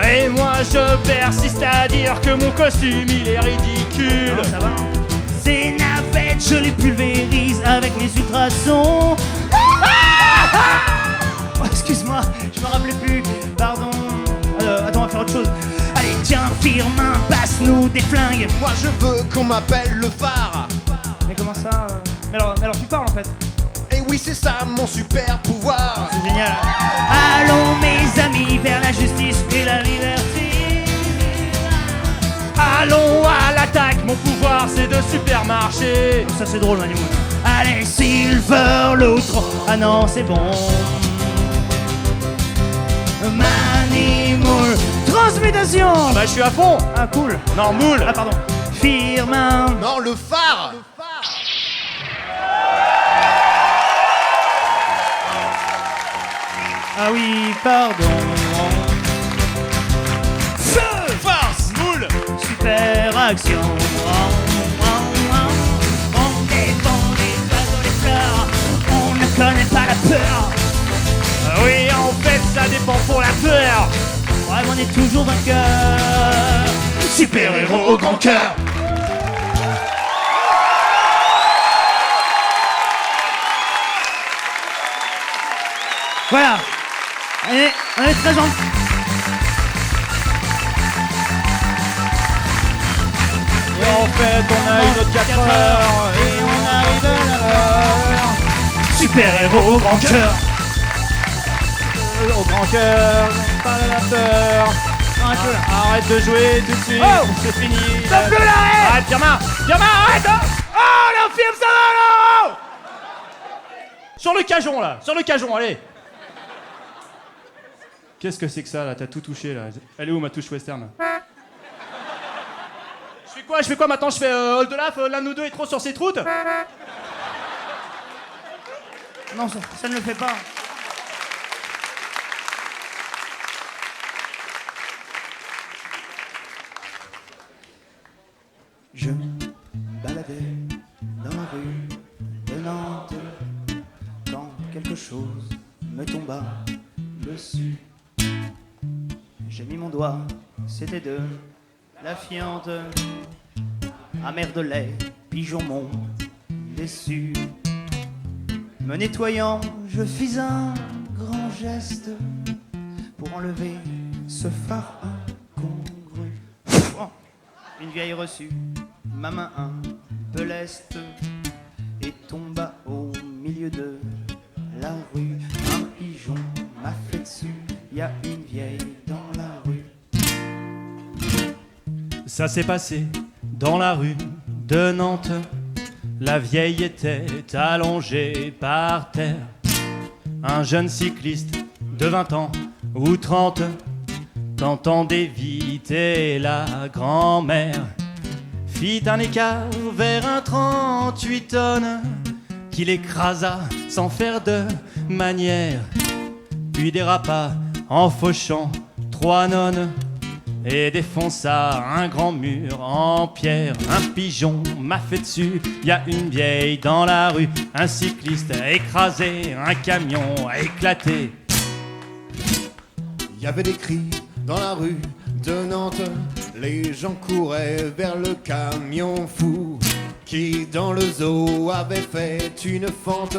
Et moi je persiste à dire que mon costume il est ridicule. Non, ça va. Ces navettes, je les pulvérise avec mes ultrasons. Oh, excuse-moi, je me rappelais plus. Pardon. Attends, on va faire autre chose. Allez, tiens, Firmin, passe-nous des flingues. Moi je veux qu'on m'appelle le phare. Mais comment ça mais alors tu parles en fait. Et oui, c'est ça mon super pouvoir. C'est génial. Allons mes amis vers la justice et la liberté. Allons à l'attaque, mon pouvoir c'est de supermarché. Ça c'est drôle, Manimoul. Allez, Silverlou, ah non, c'est bon. Manimoule. Transmutation. Ah bah je suis à fond. Ah cool. Non, moule. Ah pardon. Firmin. Non, le phare. Ah oui, pardon. Feu. Farce. Moule. Super action. On défend les oiseaux, les fleurs. On ne connaît pas la peur. Oui, en fait, ça dépend pour la peur. Ouais, mais on est toujours vainqueur. Super-héros au grand cœur. Voilà. Allez, on est très gentils. Et en fait, on a une autre 4 heures. Et on arrive à l'heure. Super-héros au grand cœur. Au grand cœur, pas la peur. Arrête de jouer tout de suite. Oh, c'est fini. Stop le l'arrêt. Arrête, Firmin. Firmin, arrête. Oh, l'infirme, ça va là. Sur le cajon, là. Sur le cajon, allez. Qu'est-ce que c'est que ça, là? T'as tout touché, là. Elle est où, ma touche western? Je fais quoi maintenant? Je fais Hold the Laugh, l'un de nous deux est trop sur cette route? Non, ça ne le fait pas. Je me baladais dans la rue de Nantes quand quelque chose me tomba dessus. J'ai mis mon doigt, c'était de la fiente. Amère de lait, pigeon m'ont déçu. Me nettoyant, je fis un grand geste pour enlever ce phare incongru. Une vieille reçue, ma main un peu leste, et tomba au milieu de la rue. Un pigeon m'a fait dessus, y a une vieille dans la rue. Ça s'est passé dans la rue de Nantes. La vieille était allongée par terre. Un jeune cycliste de 20 ans ou 30 tentant d'éviter la grand-mère fit un écart vers un 38 tonnes qu'il écrasa sans faire de manière, puis dérapa en fauchant 3 nonnes et défonça un grand mur en pierre. Un pigeon m'a fait dessus, y a une vieille dans la rue, un cycliste écrasé, un camion éclaté. Il y avait des cris dans la rue de Nantes, les gens couraient vers le camion fou qui dans le zoo avait fait une fente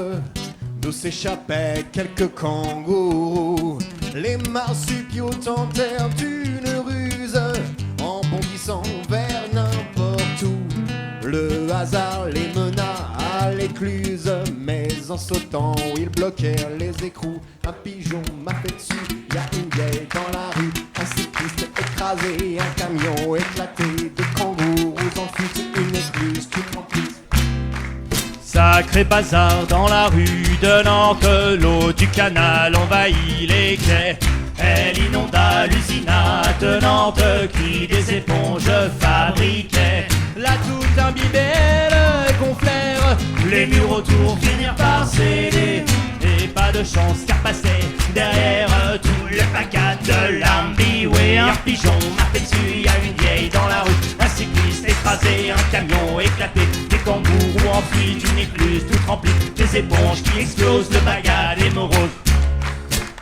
d'où s'échappaient quelques kangourous. Les marsupiaux tentèrent une ruse en bondissant vers n'importe où. Le hasard les mena à l'écluse, mais en sautant ils bloquèrent les écrous. Un pigeon m'a fait dessus, y a une vieille dans la rue, un cycliste écrasé, un camion éclaté, de kangourous en fuite, une écluse toute remplie. Sacré bazar dans la rue de Nantes, l'eau du canal envahit les quais. Elle inonda l'usinat de Nantes qui des éponges fabriquait. Là tout imbibait le gonflèrent, les murs autour finirent par céder. Et pas de chance car passait derrière tout le paquet de l'amboué. Un pigeon m'a fait dessus, y a une vieille dans la rue, un cycliste écrasé, un camion éclaté, des kangourous en fuite, une écluse toute remplie, des éponges qui explosent, le bagad et morose.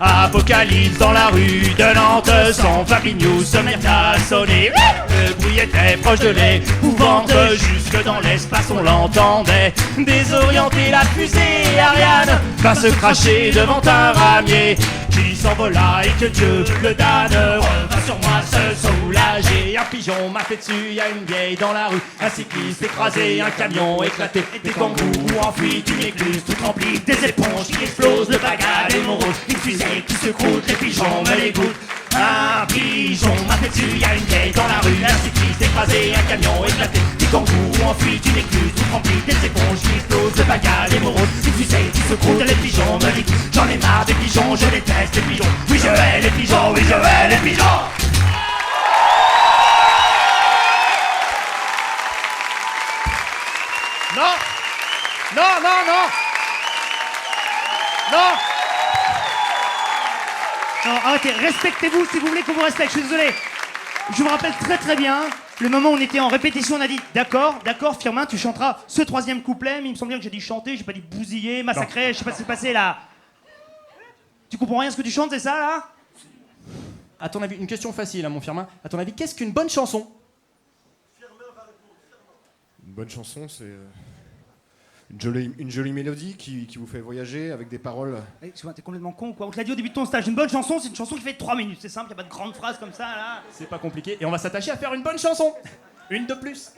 Apocalypse dans la rue de Nantes, sans Fabinho se mettent à sonner. Le bruit était proche de l'épouvante, jusque dans l'espace on l'entendait. Désorienter la fusée Ariane va se cracher devant un ramier qui s'envola et que Dieu le damne revint sur moi se soulager. Un pigeon m'a fait dessus, y a une vieille dans la rue, un cycliste écrasé, un camion éclaté, des kangourous en fuite, une écluse toute remplie, des éponges qui explosent, le bagad et morose, une fusée qui se croûte, les pigeons me les goûtent. Un pigeon m'a fait dessus, y'a une vieille dans la rue, un cycliste écrasé, un camion éclaté, des kangourous en fuite, une écluse tout remplie, des éponges qui explosent, de bagarres, les moroses, des fusées qui se croûtent, les pigeons me niquent. J'en ai marre des pigeons, je déteste les pigeons. Oui je hais les pigeons, oui je hais les pigeons. Non. Non, non, non. Non. Non, arrêtez, respectez-vous si vous voulez qu'on vous respecte, je suis désolé. Je me rappelle très très bien le moment où on était en répétition, on a dit d'accord, Firmin, tu chanteras ce troisième couplet, mais il me semble bien que j'ai dit chanter, j'ai pas dit bousiller, massacrer, je sais pas ce qui s'est passé là. Tu comprends rien à ce que tu chantes, c'est ça là? À ton avis, une question facile, hein, mon Firmin. À ton avis, qu'est-ce qu'une bonne chanson? Une bonne chanson, c'est une jolie mélodie qui vous fait voyager avec des paroles. T'es complètement con quoi, on te l'a dit au début de ton stage, une bonne chanson c'est une chanson qui fait 3 minutes, c'est simple, y a pas de grandes phrases comme ça là. C'est pas compliqué, et on va s'attacher à faire une bonne chanson. Une de plus.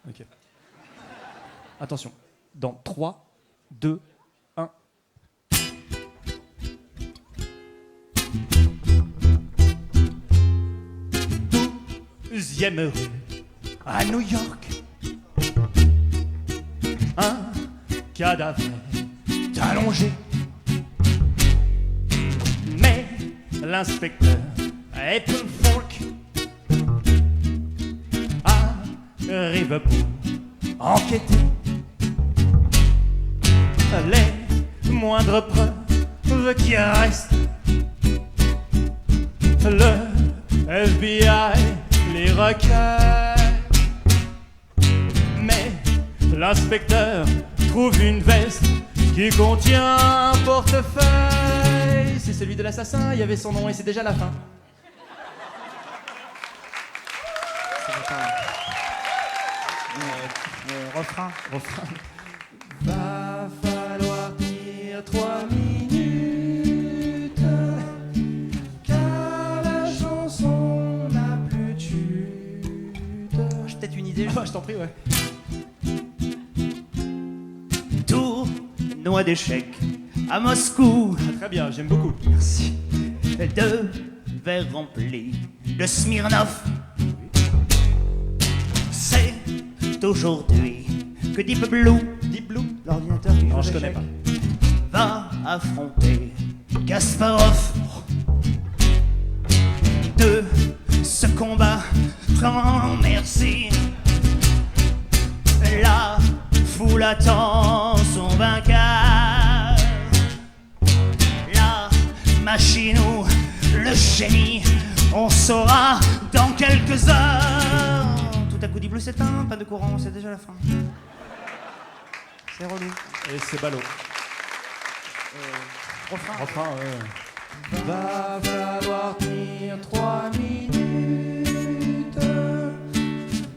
Ok. Attention, dans 3, 2, 1... Deuxième rue à New York, un cadavre est allongé, mais l'inspecteur April Falk arrive pour enquêter. Les moindres preuves qui restent, le FBI les recueille, mais l'inspecteur trouve une veste qui contient un portefeuille. C'est celui de l'assassin, il y avait son nom et c'est déjà la fin. Refrain. Va falloir tenir 3 minutes, car la chanson n'a plus de chute. J'ai peut-être une idée. Je t'en prie, ouais. Tournoi d'échecs à Moscou. Très bien, j'aime beaucoup. Merci. 2 verres remplis de Smirnoff. C'est aujourd'hui que Deep Blue, l'ordinateur qui Non, joue je connais d'échecs, pas. va affronter Kasparov. De ce combat, grand merci. La foule attend son vainqueur. La machine ou le génie, on saura dans quelques heures. Tout à coup, Deep Blue s'éteint, pas de courant, c'est déjà la fin. C'est relou. Et c'est ballot. Refrain, ouais. Va falloir tenir 3 minutes,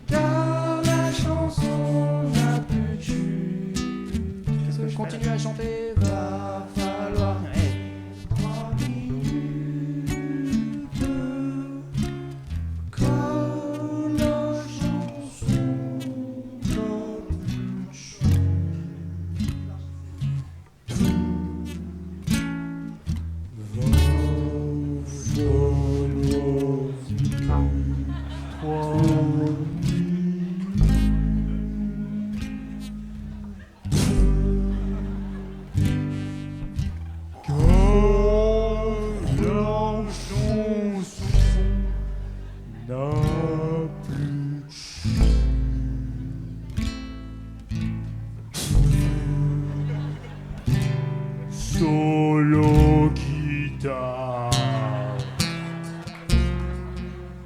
car la chanson n'a plus de chute. Qu'est-ce que je continue à chanter? Va falloir 3 minutes, car la chanson n'a plus de chute. Solo guitare,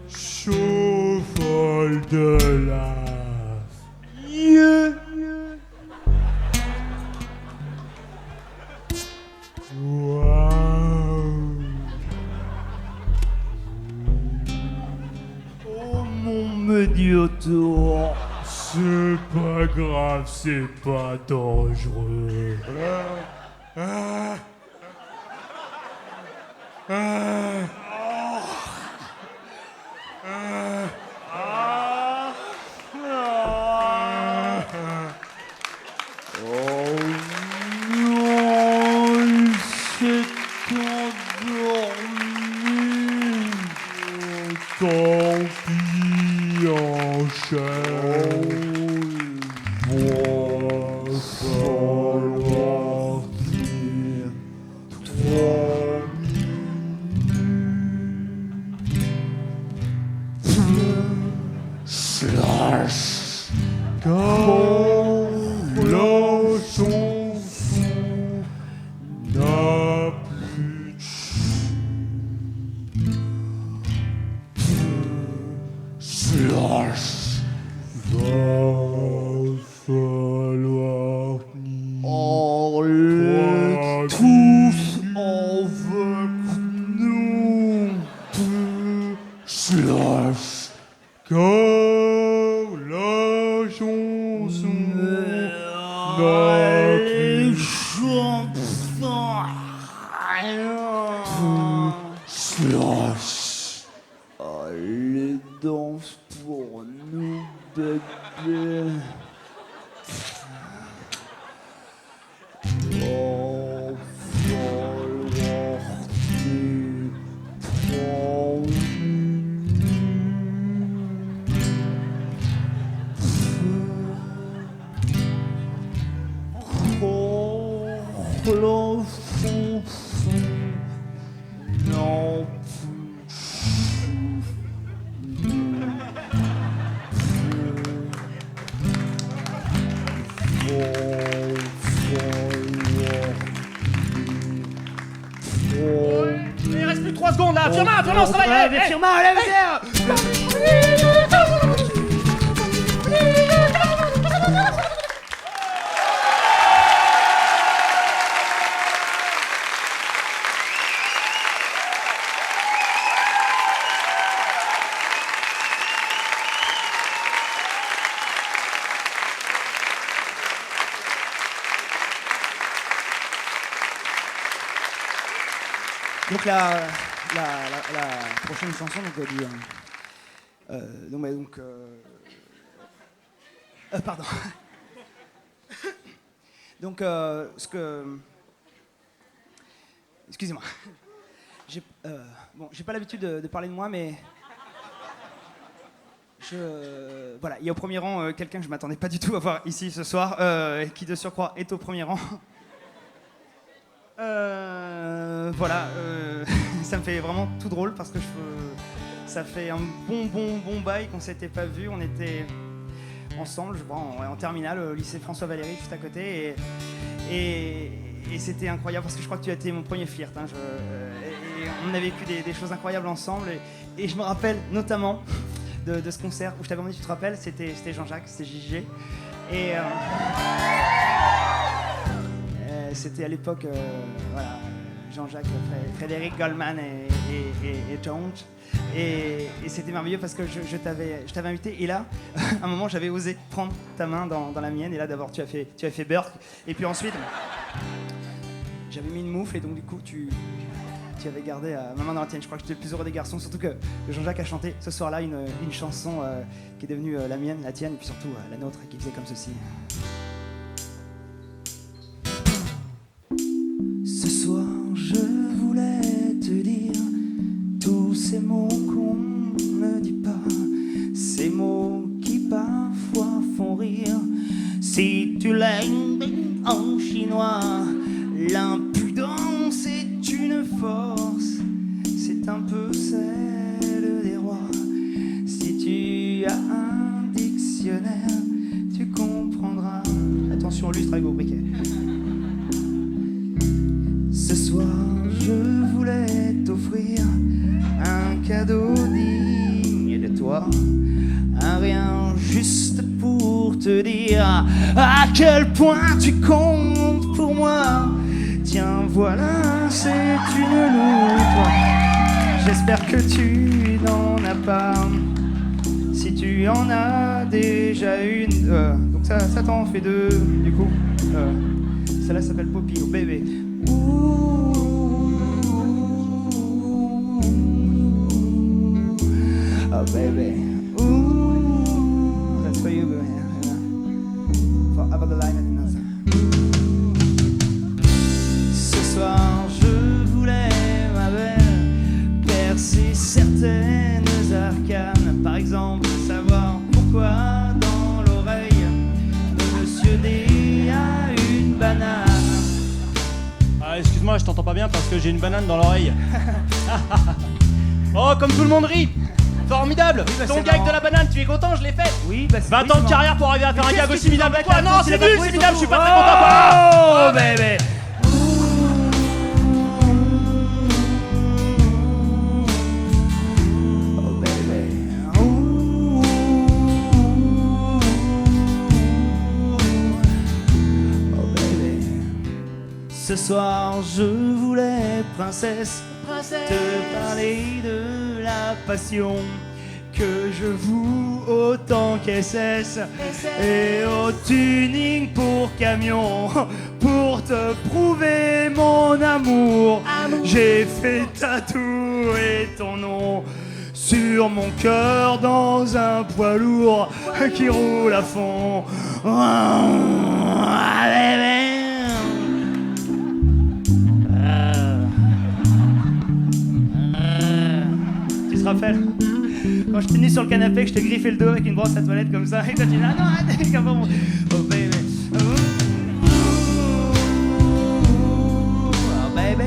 cheval de la Oh mon médiator. C'est pas grave, c'est pas dangereux. Oh non, il s'est endormi. Allez, danse pour nous, bébé. Oh, falloir t'y prendre. Oh, non. Il reste plus 3 secondes là. Firmin, on se travaille. Allez, Firmin, allez, Donc la prochaine chanson, pardon. Donc ce que, excusez-moi, j'ai pas l'habitude de parler de moi, mais voilà, il y a au premier rang quelqu'un que je m'attendais pas du tout à voir ici ce soir, qui de surcroît est au premier rang. Voilà, ça me fait vraiment tout drôle parce que ça fait un bon bail qu'on s'était pas vu. On était ensemble, je crois, en terminale au lycée François Valéry, juste à côté, et c'était incroyable parce que je crois que tu as été mon premier flirt. Hein, et on a vécu des choses incroyables ensemble, et je me rappelle notamment de ce concert où je t'avais demandé, tu te rappelles, c'était Jean-Jacques, c'était JG, et c'était à l'époque, voilà, Jean-Jacques, Frédéric Goldman et Jones. Et c'était merveilleux parce que je t'avais invité. Et là, à un moment, j'avais osé prendre ta main dans la mienne. Et là, d'abord, tu as fait Burke. Et puis ensuite, j'avais mis une moufle. Et donc, du coup, tu avais gardé ma main dans la tienne. Je crois que j'étais le plus heureux des garçons. Surtout que Jean-Jacques a chanté ce soir-là une chanson qui est devenue la mienne, la tienne. Et puis surtout la nôtre, qui faisait comme ceci. Ce soir, je voulais te dire tous ces mots qu'on ne dit pas, ces mots qui parfois font rire. Si tu l'aimes en chinois, l'impudence est une force, c'est un peu celle des rois. Si tu as un dictionnaire, tu comprendras. Attention, lustre avec vos briquets. Ce soir, je voulais t'offrir un cadeau digne de toi, un rien juste pour te dire à quel point tu comptes pour moi. Tiens, voilà, c'est une loupe. J'espère que tu n'en as pas. Si tu en as déjà une, donc ça t'en fait deux. Du coup, celle-là s'appelle Poppy ou Bébé. Oh baby, ooh, that's for you, baby. For Abba the Line and Nasa. Ce soir, je voulais, ma belle, percer certaines arcanes. Par exemple, savoir pourquoi t'entends pas bien parce que j'ai une banane dans l'oreille. Oh, comme tout le monde rit. Formidable. Oui, bah, Ton c'est gag marrant. de la banane, tu es content, je l'ai fait. Oui, bah 20 ans de carrière pour arriver à faire un gag aussi minable. Quoi Non, c'est nul, je suis pas très content. Oh, bébé. Ce soir, je voulais, princesse, te parler de la passion que je voue autant qu'SS et au tuning pour camion pour te prouver mon amour. J'ai fait tatouer ton nom sur mon cœur dans un poids lourd qui roule à fond. Tu te rappelles quand je t'ai mis sur le canapé, que je t'ai griffé le dos avec une brosse à toilette comme ça, et toi tu dis ah non, arrête, comment mon... Oh baby, oh baby,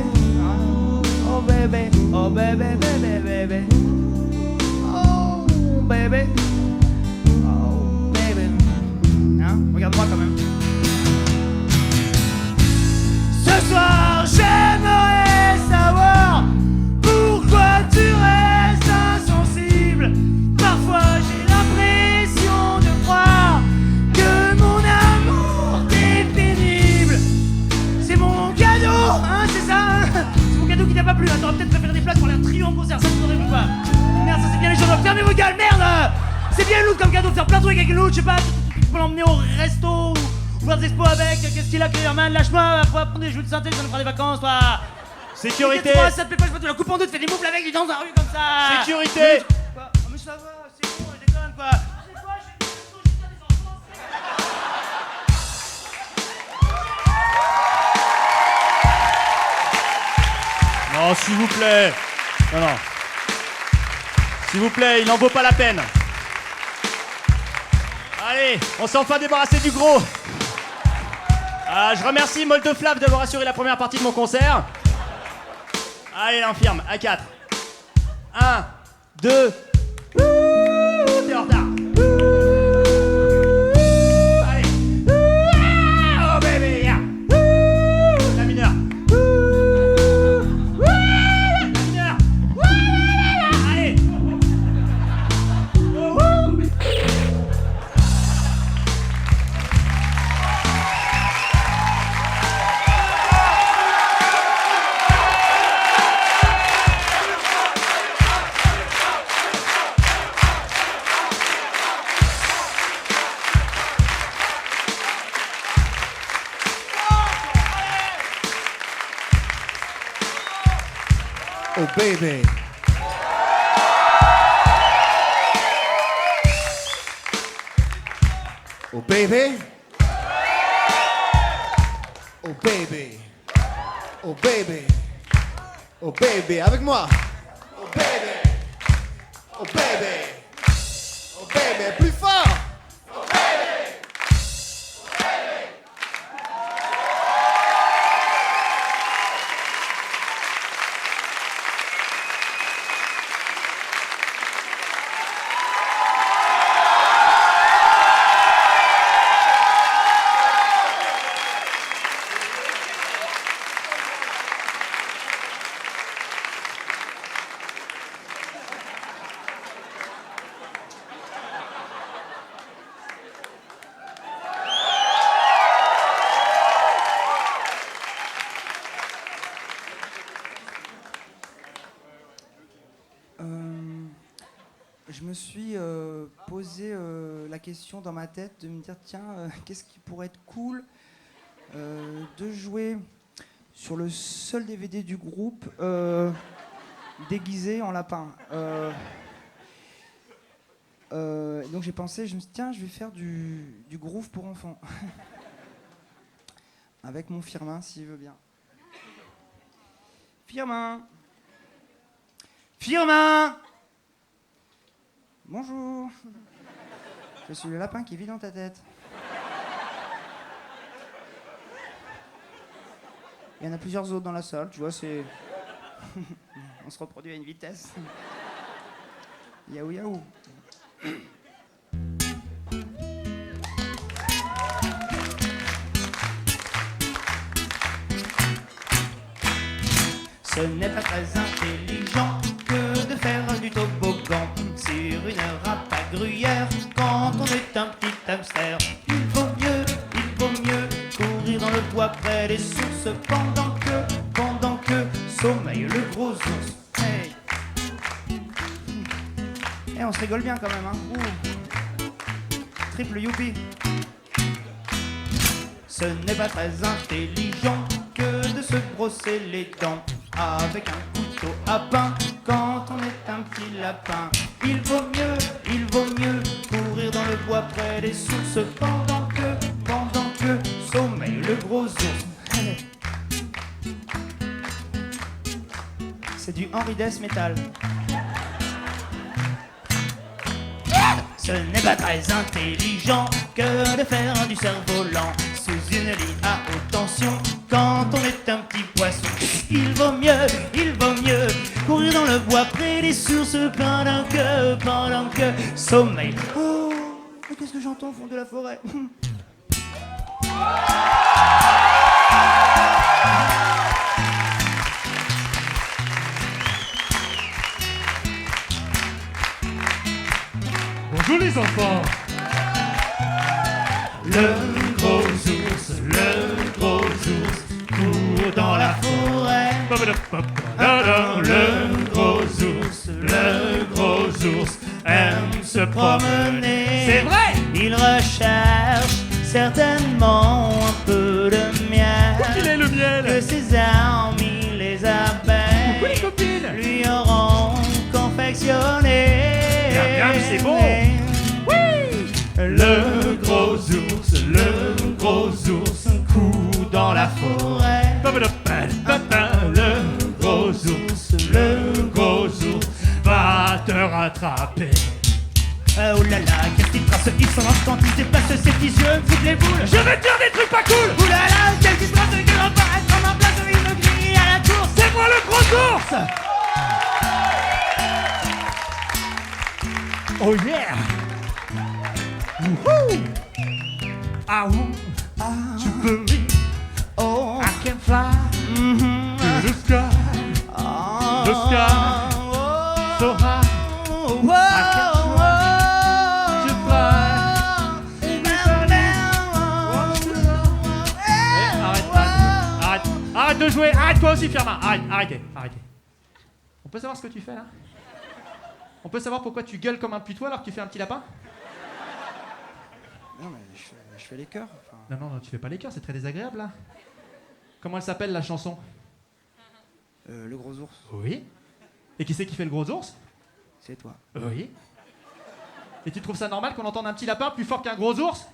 oh baby, oh baby, baby, baby, oh baby, oh baby, hein, regarde-moi quand même. Ce soir, j'aimerais savoir pourquoi tu restes insensible. Parfois j'ai l'impression de croire que mon amour t'est pénible. C'est mon cadeau, hein, c'est ça, hein. C'est mon cadeau qui t'a pas plu, hein. T'aurais peut-être préféré des places pour aller en trio en concert, ça te ferait ou pas? Merde, ça c'est bien les gens, donc fermez vos gueules, merde. C'est bien lourd comme cadeau de faire plein de trucs avec l'autre, je sais pas, tu peux l'emmener au resto ou faire des expos avec, qu'est-ce qu'il a, Clearman, lâche-moi, faut apprendre des jeux de synthé, ça nous fera des vacances, toi. Sécurité. Ça te plaît pas, je peux te la coupe en deux, tu fais des moufles avec, tu danses dans la rue comme ça. Sécurité. Quoi? Oh, mais ça va, c'est bon, je déconne quoi. C'est quoi, je fais des enfants. Non, s'il vous plaît. Non, non. S'il vous plaît, il n'en vaut pas la peine. Allez, on s'est enfin débarrassé du gros. Je remercie Moltoflav d'avoir assuré la première partie de mon concert. Allez, l'infirme, à 4. 1, 2. T'es en retard. Allez. Oh baby, yeah. La mineure. La mineure. Allez. Oh baby. Oh baby. Oh baby. Oh baby. Oh baby, avec moi. Oh baby. Oh baby. Oh baby, plus fort. Oh baby. Je me suis posé la question dans ma tête de me dire tiens, qu'est-ce qui pourrait être cool de jouer sur le seul DVD du groupe déguisé en lapin. Donc j'ai pensé, je me suis dit tiens, je vais faire du groove pour enfants. Avec mon Firmin, s'il veut bien. Firmin. Firmin. Bonjour. Je suis le lapin qui vit dans ta tête. Il y en a plusieurs autres dans la salle, tu vois, c'est... On se reproduit à une vitesse. Yaou yaou. Ce n'est pas très intelligent que de faire du toboggan sur une râpe à gruyère quand on est un petit hamster. Il vaut mieux courir dans le bois près des sources pendant que sommeille le gros ours. Hey. Eh, on se rigole bien quand même, hein. Ouh. Triple youpi. Ce n'est pas très intelligent que de se brosser les dents avec un couteau à pain quand on est un petit lapin. Il vaut mieux courir dans le bois près des sources pendant que sommeille le gros ours. C'est du Henri Dess métal. Ce n'est pas très intelligent que de faire du cerf-volant sous une ligne à haute tension quand on est un petit poisson. Il vaut mieux courir dans le bois près des sources pendant que sommeil. Oh, mais qu'est-ce que j'entends au fond de la forêt? Bonjour les enfants. Le gros ours court dans la forêt. Le gros ours aime se promener. C'est vrai. Il recherche certainement un peu de miel. Où qu'il est le miel? Que ses amis, les abeilles, Où les copines? lui auront confectionné. Miam, miam, c'est bon. Oui. Le gros ours court dans la forêt. Le gros ours va te rattraper. Oh là là, qu'est-ce qu'il trace? Il s'en lance quand il déplace ses petits yeux, me fout les boules. Je vais te dire des trucs pas cool. Oh là là, qu'est-ce qu'il trace? Il va apparaître comme un plateau, il me grille à la course. C'est moi le gros ours. Oh yeah. Wouhou. Ah ouh. Tu peux rire. Oh, I can fly to the sky. The sky so high. I can try to fly. Arrête de jouer. Arrête toi aussi, Firmin. Arrêtez. On peut savoir ce que tu fais là? On peut savoir pourquoi tu gueules comme un putois alors que tu fais un petit lapin? Non mais je fais les chœurs. Enfin... Non, tu fais pas les chœurs, c'est très désagréable là. Comment elle s'appelle la chanson? Le gros ours. Oui. Et qui c'est qui fait le gros ours? C'est toi. Oui. Et tu trouves ça normal qu'on entende un petit lapin plus fort qu'un gros ours?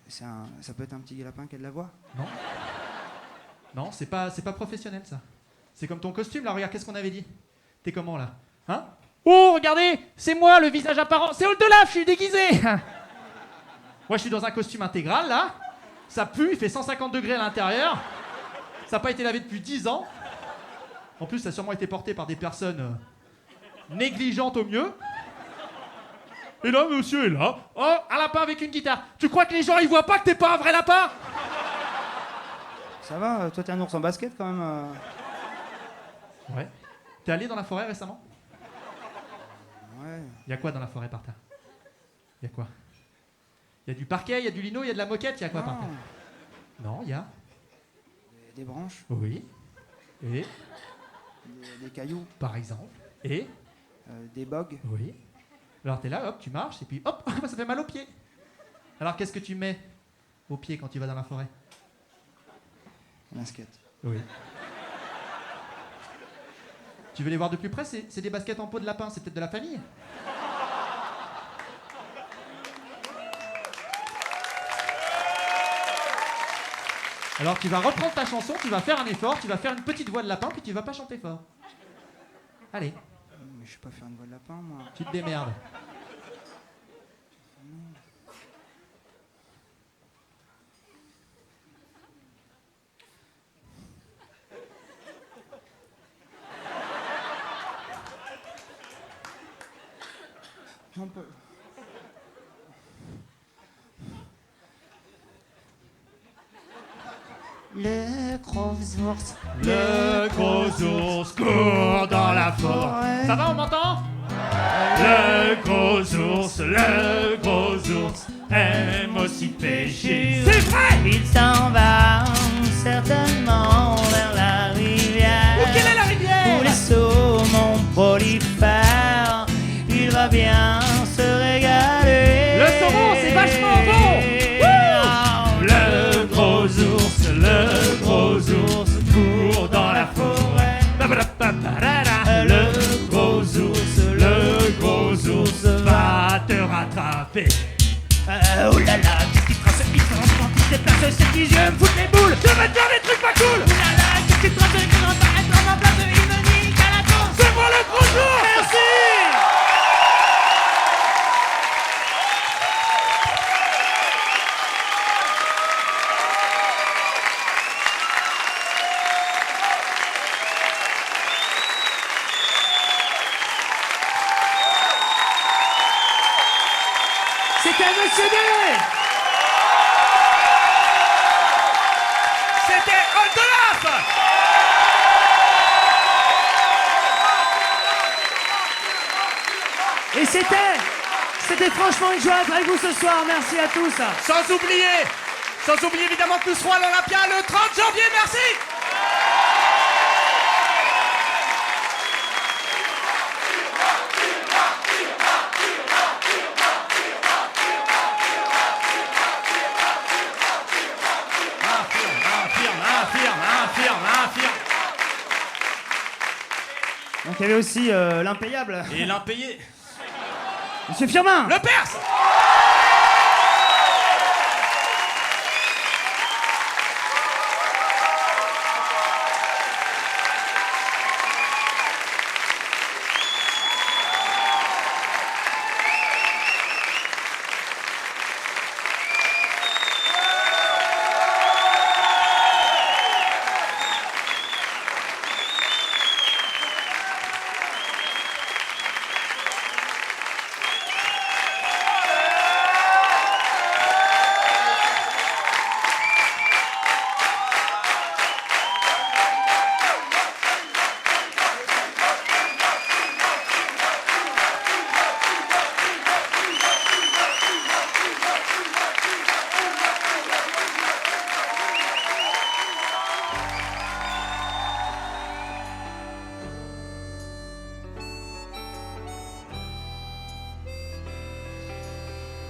Ça peut être un petit lapin qui a de la voix? Non. Non, c'est pas professionnel ça. C'est comme ton costume là, regarde, qu'est-ce qu'on avait dit? T'es comment là? Hein? Oh, regardez, c'est moi le visage apparent. C'est Oldelaf, je suis déguisé. Moi, je suis dans un costume intégral là. Ça pue, il fait 150 degrés à l'intérieur. Ça n'a pas été lavé depuis 10 ans. En plus, ça a sûrement été porté par des personnes négligentes au mieux. Et là, monsieur est là. Oh, un lapin avec une guitare. Tu crois que les gens ils voient pas que t'es pas un vrai lapin? Ça va, toi t'es un ours en basket quand même. Ouais. T'es allé dans la forêt récemment? Ouais. Y a quoi dans la forêt par terre? Y a quoi? Y a du parquet, y a du lino, y a de la moquette, y a quoi par terre? Non, y a... Des branches. Oui. Et? Des cailloux. Par exemple. Et? Des bogues. Oui. Alors t'es là, hop, tu marches, et puis hop, ça fait mal aux pieds. Alors qu'est-ce que tu mets aux pieds quand tu vas dans la forêt? Un basket. Oui. Tu veux les voir de plus près? C'est des baskets en peau de lapin, c'est peut-être de la famille? Alors tu vas reprendre ta chanson, tu vas faire un effort, tu vas faire une petite voix de lapin, puis tu vas pas chanter fort. Allez. Mais je sais pas faire une voix de lapin, moi. Tu te démerdes. un peu. Le gros ours. Le gros ours court dans la forêt. Ça va, on m'entend? Le gros ours aime aussi pêcher. C'est vrai! Il s'en va certainement vers la rivière. Où quelle est la rivière? Où les saumons prolifèrent. Il va bien se régaler. Le saumon, c'est vachement bon! Le gros ours court dans la forêt. Le gros ours va te rattraper. Oh là là, qu'est-ce qui trace? Il se déplace, c'est qui me foutre les boules. Je vais te dire des trucs pas cool. Oh là là, qu'est-ce qui trace? Il me en place, il me dit qu'à la danse. C'est moi le gros ours. Merci. C'était Monsieur D. C'était Olaf. Et c'était franchement une joie d'être avec vous ce soir. Merci à tous. Sans oublier évidemment que nous serons à l'Olympia le 30 janvier. Merci. Affirme. Donc il y avait aussi l'impayable. Et l'impayé. Monsieur Firmin. Le Perse.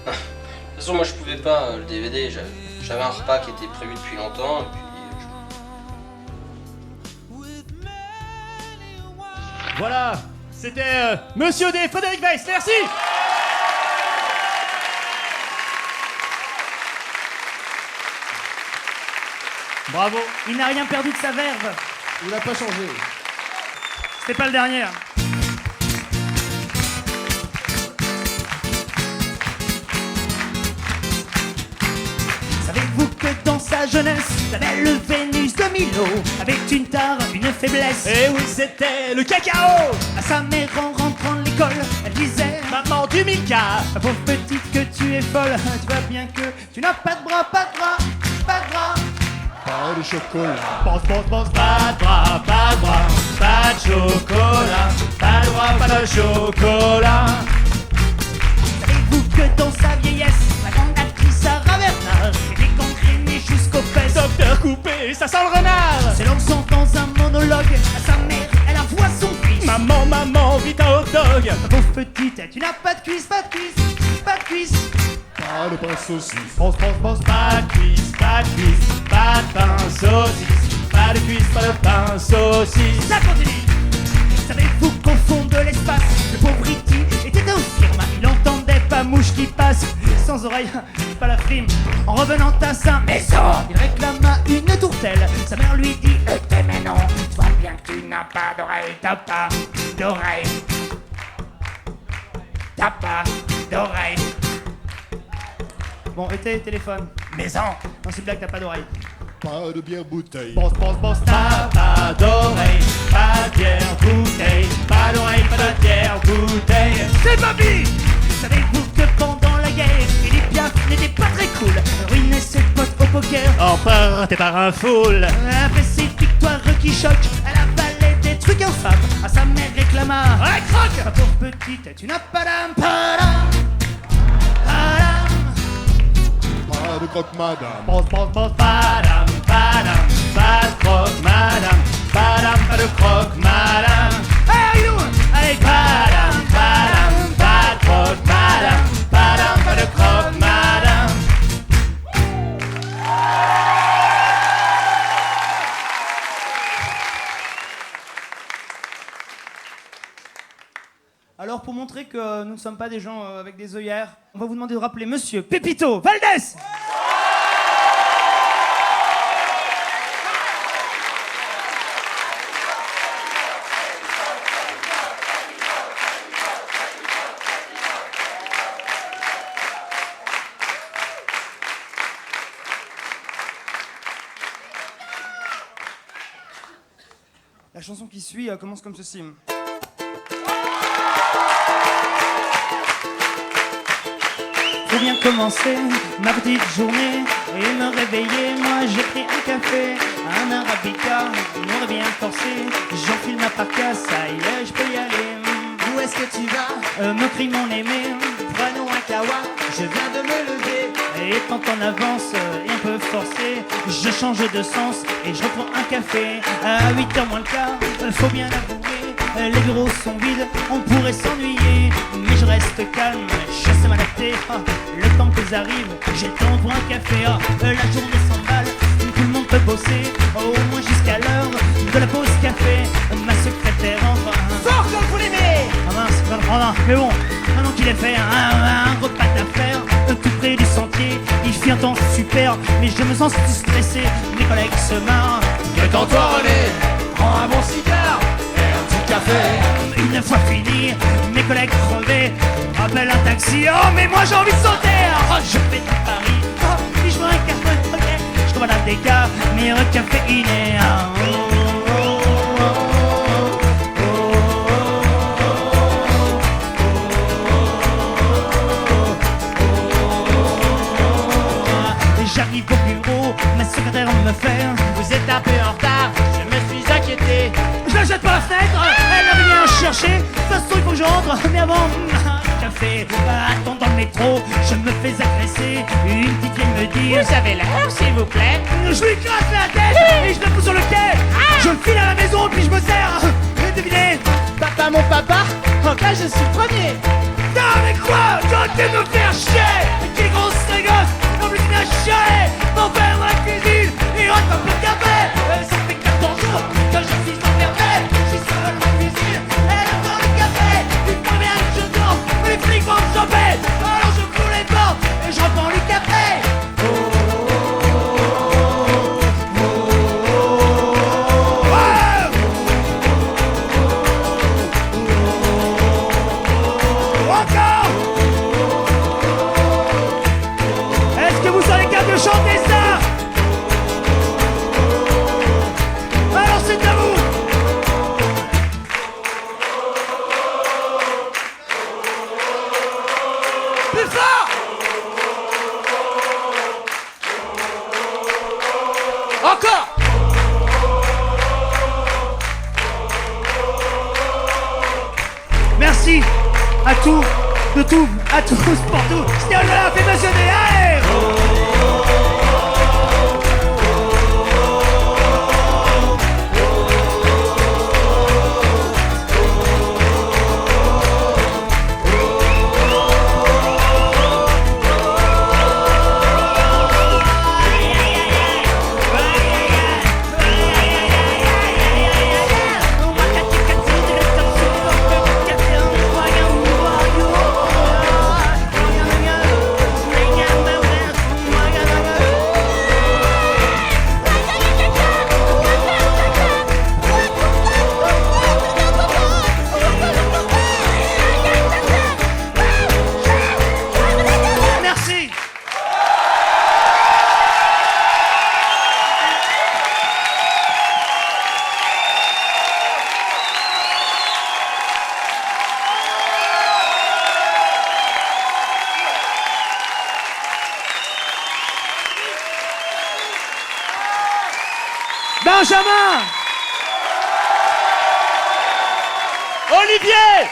De toute façon, moi je pouvais pas, le DVD, j'avais un repas qui était prévu depuis longtemps, et puis Voilà, c'était Monsieur D. Frédéric Weiss, merci. Bravo. Il n'a rien perdu de sa verve. Il n'a pas changé. C'était pas le dernier. Savez-vous que dans sa jeunesse, la belle Vénus de Milo avait une tare, une faiblesse? Et oui, c'était le cacao. À sa mère en rentrant de l'école, elle disait: Maman du Milka, ma pauvre petite que tu es folle, tu vois bien que tu n'as pas de bras, pas de bras, pas de bras. Pas de chocolat. Pense, pas de bras, pas de bras, pas de chocolat, pas de bras, pas de chocolat. Savez-vous que dans sa vieillesse, la grande actrice Sarah Bernard était gangrénée jusqu'aux fesses? Docteur coupé, ça sent le renard. Ses langues sont dans un monologue à sa mère, elle envoie son fils. Maman, vite un hot dog. Ma pauvre petite, tu n'as pas de cuisse, pas de cuisse, pas de cuisse. Pas de pain saucisse. Pense, pas de cuisse, pas de cuisse, pas de pain saucisse. Pas de cuisse, pas de pain saucisse. Ça continue. Savez-vous qu'au fond de l'espace, le pauvre E.T. était au firme, il entendait pas mouche qui passe. Sans oreille, c'est pas la frime. En revenant à sa maison, il réclama une tourtelle. Sa mère lui dit: Mais non, tu vois bien que tu n'as pas d'oreille. t'as pas d'oreille. T'as pas d'oreille. Bon, téléphone. Maison. Non, c'est blague, t'as pas d'oreille. Pas de bière bouteille. Pense, t'as pas d'oreille, pas de bière, bouteille. Pas d'oreille, pas de bière, bouteille. C'est Bobby. Savez-vous que pendant la guerre, Edith Piaf n'était pas très cool, ruinait ses potes au poker, emporté par un foule. après ses victoires qui choquent, elle avalait des trucs infâmes. À sa mère réclama, Ouais, croque. ma pauvre petite, tu n'as pas d'âme, pas d'âme, pas d'âme. Pas de croque madame. Padam, padam, pas de croque, madame. Padam, pas de croque, madame. Hey, you! Allez, Padam, padam, pas de croque, madame. Padam, pas de croque, madame. Alors, pour montrer que nous ne sommes pas des gens avec des œillères, on va vous demander de rappeler Monsieur Pépito Valdès. La chanson qui suit commence comme ceci. Faut bien commencer ma petite journée et me réveiller. Moi j'ai pris un café, un arabica, m'aurait bien forcé. J'enfile ma parka, ça y est, je peux y aller. Où est-ce que tu vas? Me crie mon aimé, Prenons un kawa, je viens de me lever. et tant en avance et un peu forcé, je change de sens et je reprends un café. À 8h moins le quart, faut bien avouer, les bureaux sont vides, on pourrait s'ennuyer. Mais je reste calme, je sais m'adapter. Le temps qu'ils arrivent, j'ai le temps pour un café. La journée s'emballe, tout le monde peut bosser, au moins jusqu'à l'heure de la pause café. Ma secrétaire entre. Fort comme vous l'aimez! Ah mince, je vais le prendre un. Mais bon, maintenant qu'il est fait, un repas d'affaires, tout près du sentier, il fait un temps super, mais je me sens stressé, mes collègues se marrent. Détends-toi René, prends un bon cigare et un petit café. Une fois fini, mes collègues crevés, rappellent un taxi, oh mais moi j'ai envie de sauter. Oh, je fais tout Paris, oh, puis je vois un café, ok, je commande un dégât, meilleur caféiné. J'arrive au bureau, ma secrétaire me fait. Vous êtes un peu en retard, je me suis inquiété. Je la jette par la fenêtre, elle va venir chercher. De toute façon il faut que je rentre, mais avant un café. Attends dans le métro, je me fais agresser. Une petite vieille me dit: Vous avez l'heure s'il vous plaît? je lui gratte la tête et je la pousse sur le quai. Je file à la maison puis je me sers. Et devinez, Papa, mon papa, en cas je suis premier. non mais quoi, tu as de me faire chier. Quelle grosse gosse, en plus il a chialé pour faire la cuisine. Il rentre un peu de café. Ça fait 14 jours que je suis enfermé. Je suis seul dans la cuisine, elle attend le café. Il faut bien que je dors, mais les flics vont me choper. Alors je fous les portes et je reprends le café. Encore. Est-ce que vous serez capable de chanter ça? Alors c'est à vous. Plus fort. Encore! Merci à tous, de tout, à tous, pour tout. C'était au-delà, fait mentionner, allez! Benjamin. Olivier.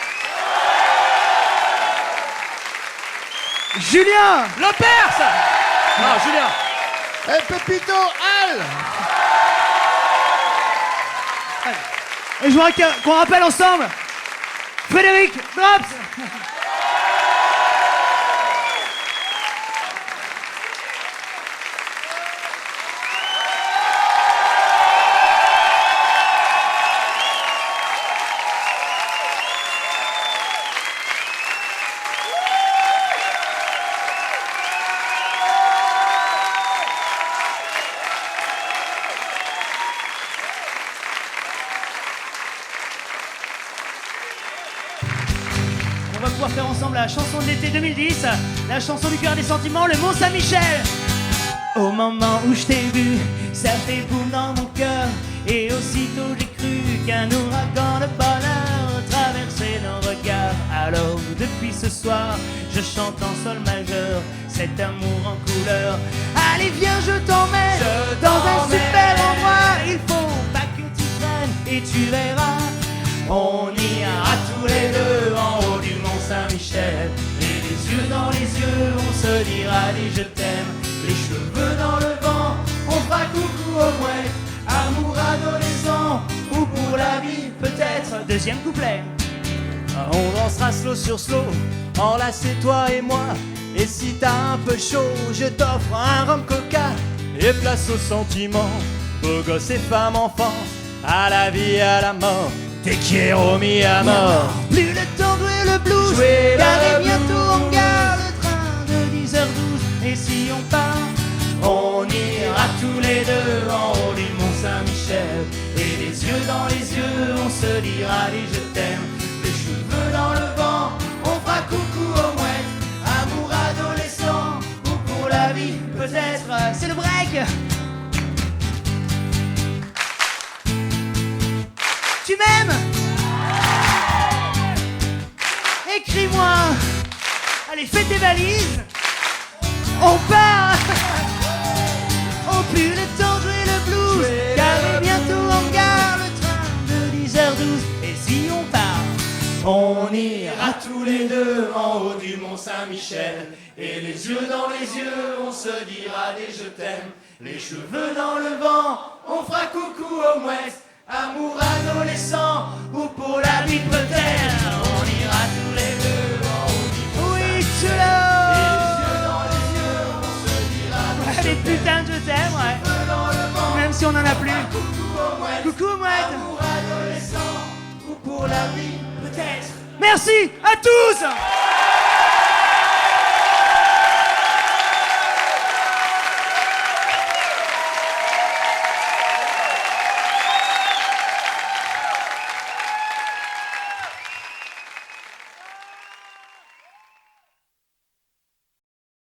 Julien. Lepers. Non, Julien. Et Pépito, Al. Et je voudrais qu'on rappelle ensemble Frédéric Draps. On va pouvoir faire ensemble la chanson de l'été 2010, la chanson du cœur des sentiments, le Mont Saint-Michel. Au moment où je t'ai vu, ça fait boum dans mon cœur. Et aussitôt j'ai cru qu'un ouragan de bonheur traversait nos regards. Alors depuis ce soir, je chante en sol majeur cet amour en couleur. Allez viens, je t'emmène dans un super endroit. Il faut pas que tu traînes et tu verras. On ira tous les deux en haut du Mont Saint-Michel. Et les yeux dans les yeux, on se dira des je t'aime. Les cheveux dans le vent, on fera coucou au mouette. Amour adolescent, ou pour la vie peut-être. Deuxième couplet. On dansera slow sur slow, enlacés toi et moi. Et si t'as un peu chaud, je t'offre un rhum coca. Et place aux sentiments, beaux gosses et femmes enfants, à la vie et à la mort. Te quiero mi amor. Plus le temps de jouer le blues, Jouer car le bientôt on blues. gare le train de 10h12. Et si on part, On ira tous les deux en haut du Mont Saint-Michel. Et les yeux dans les yeux, on se dira des je t'aime. Les cheveux dans le vent, on fera coucou aux mouettes. Amour adolescent, ou pour la vie peut-être. c'est le break. Tu m'aimes? Écris-moi. Allez, fais tes valises. On part. Oh, plus le temps de jouer le blues, car bientôt on gare le train de 10h12. Et si on part, On ira tous les deux en haut du Mont Saint-Michel. Et les yeux dans les yeux, on se dira des je t'aime. Les cheveux dans le vent, on fera coucou aux mouettes. Amour adolescent, ou pour la vie peut-être. On ira tous les deux en haut du Mont oui, tu Saint-Michel. l'as. Et les yeux dans les yeux, on se dira des je Les t'aime. putains de je t'aime, ouais. Cheveux dans le vent, Même si on en a plus. coucou aux mouettes. Coucou, mouette. Amour adolescent, ou pour la vie peut-être. Merci à tous.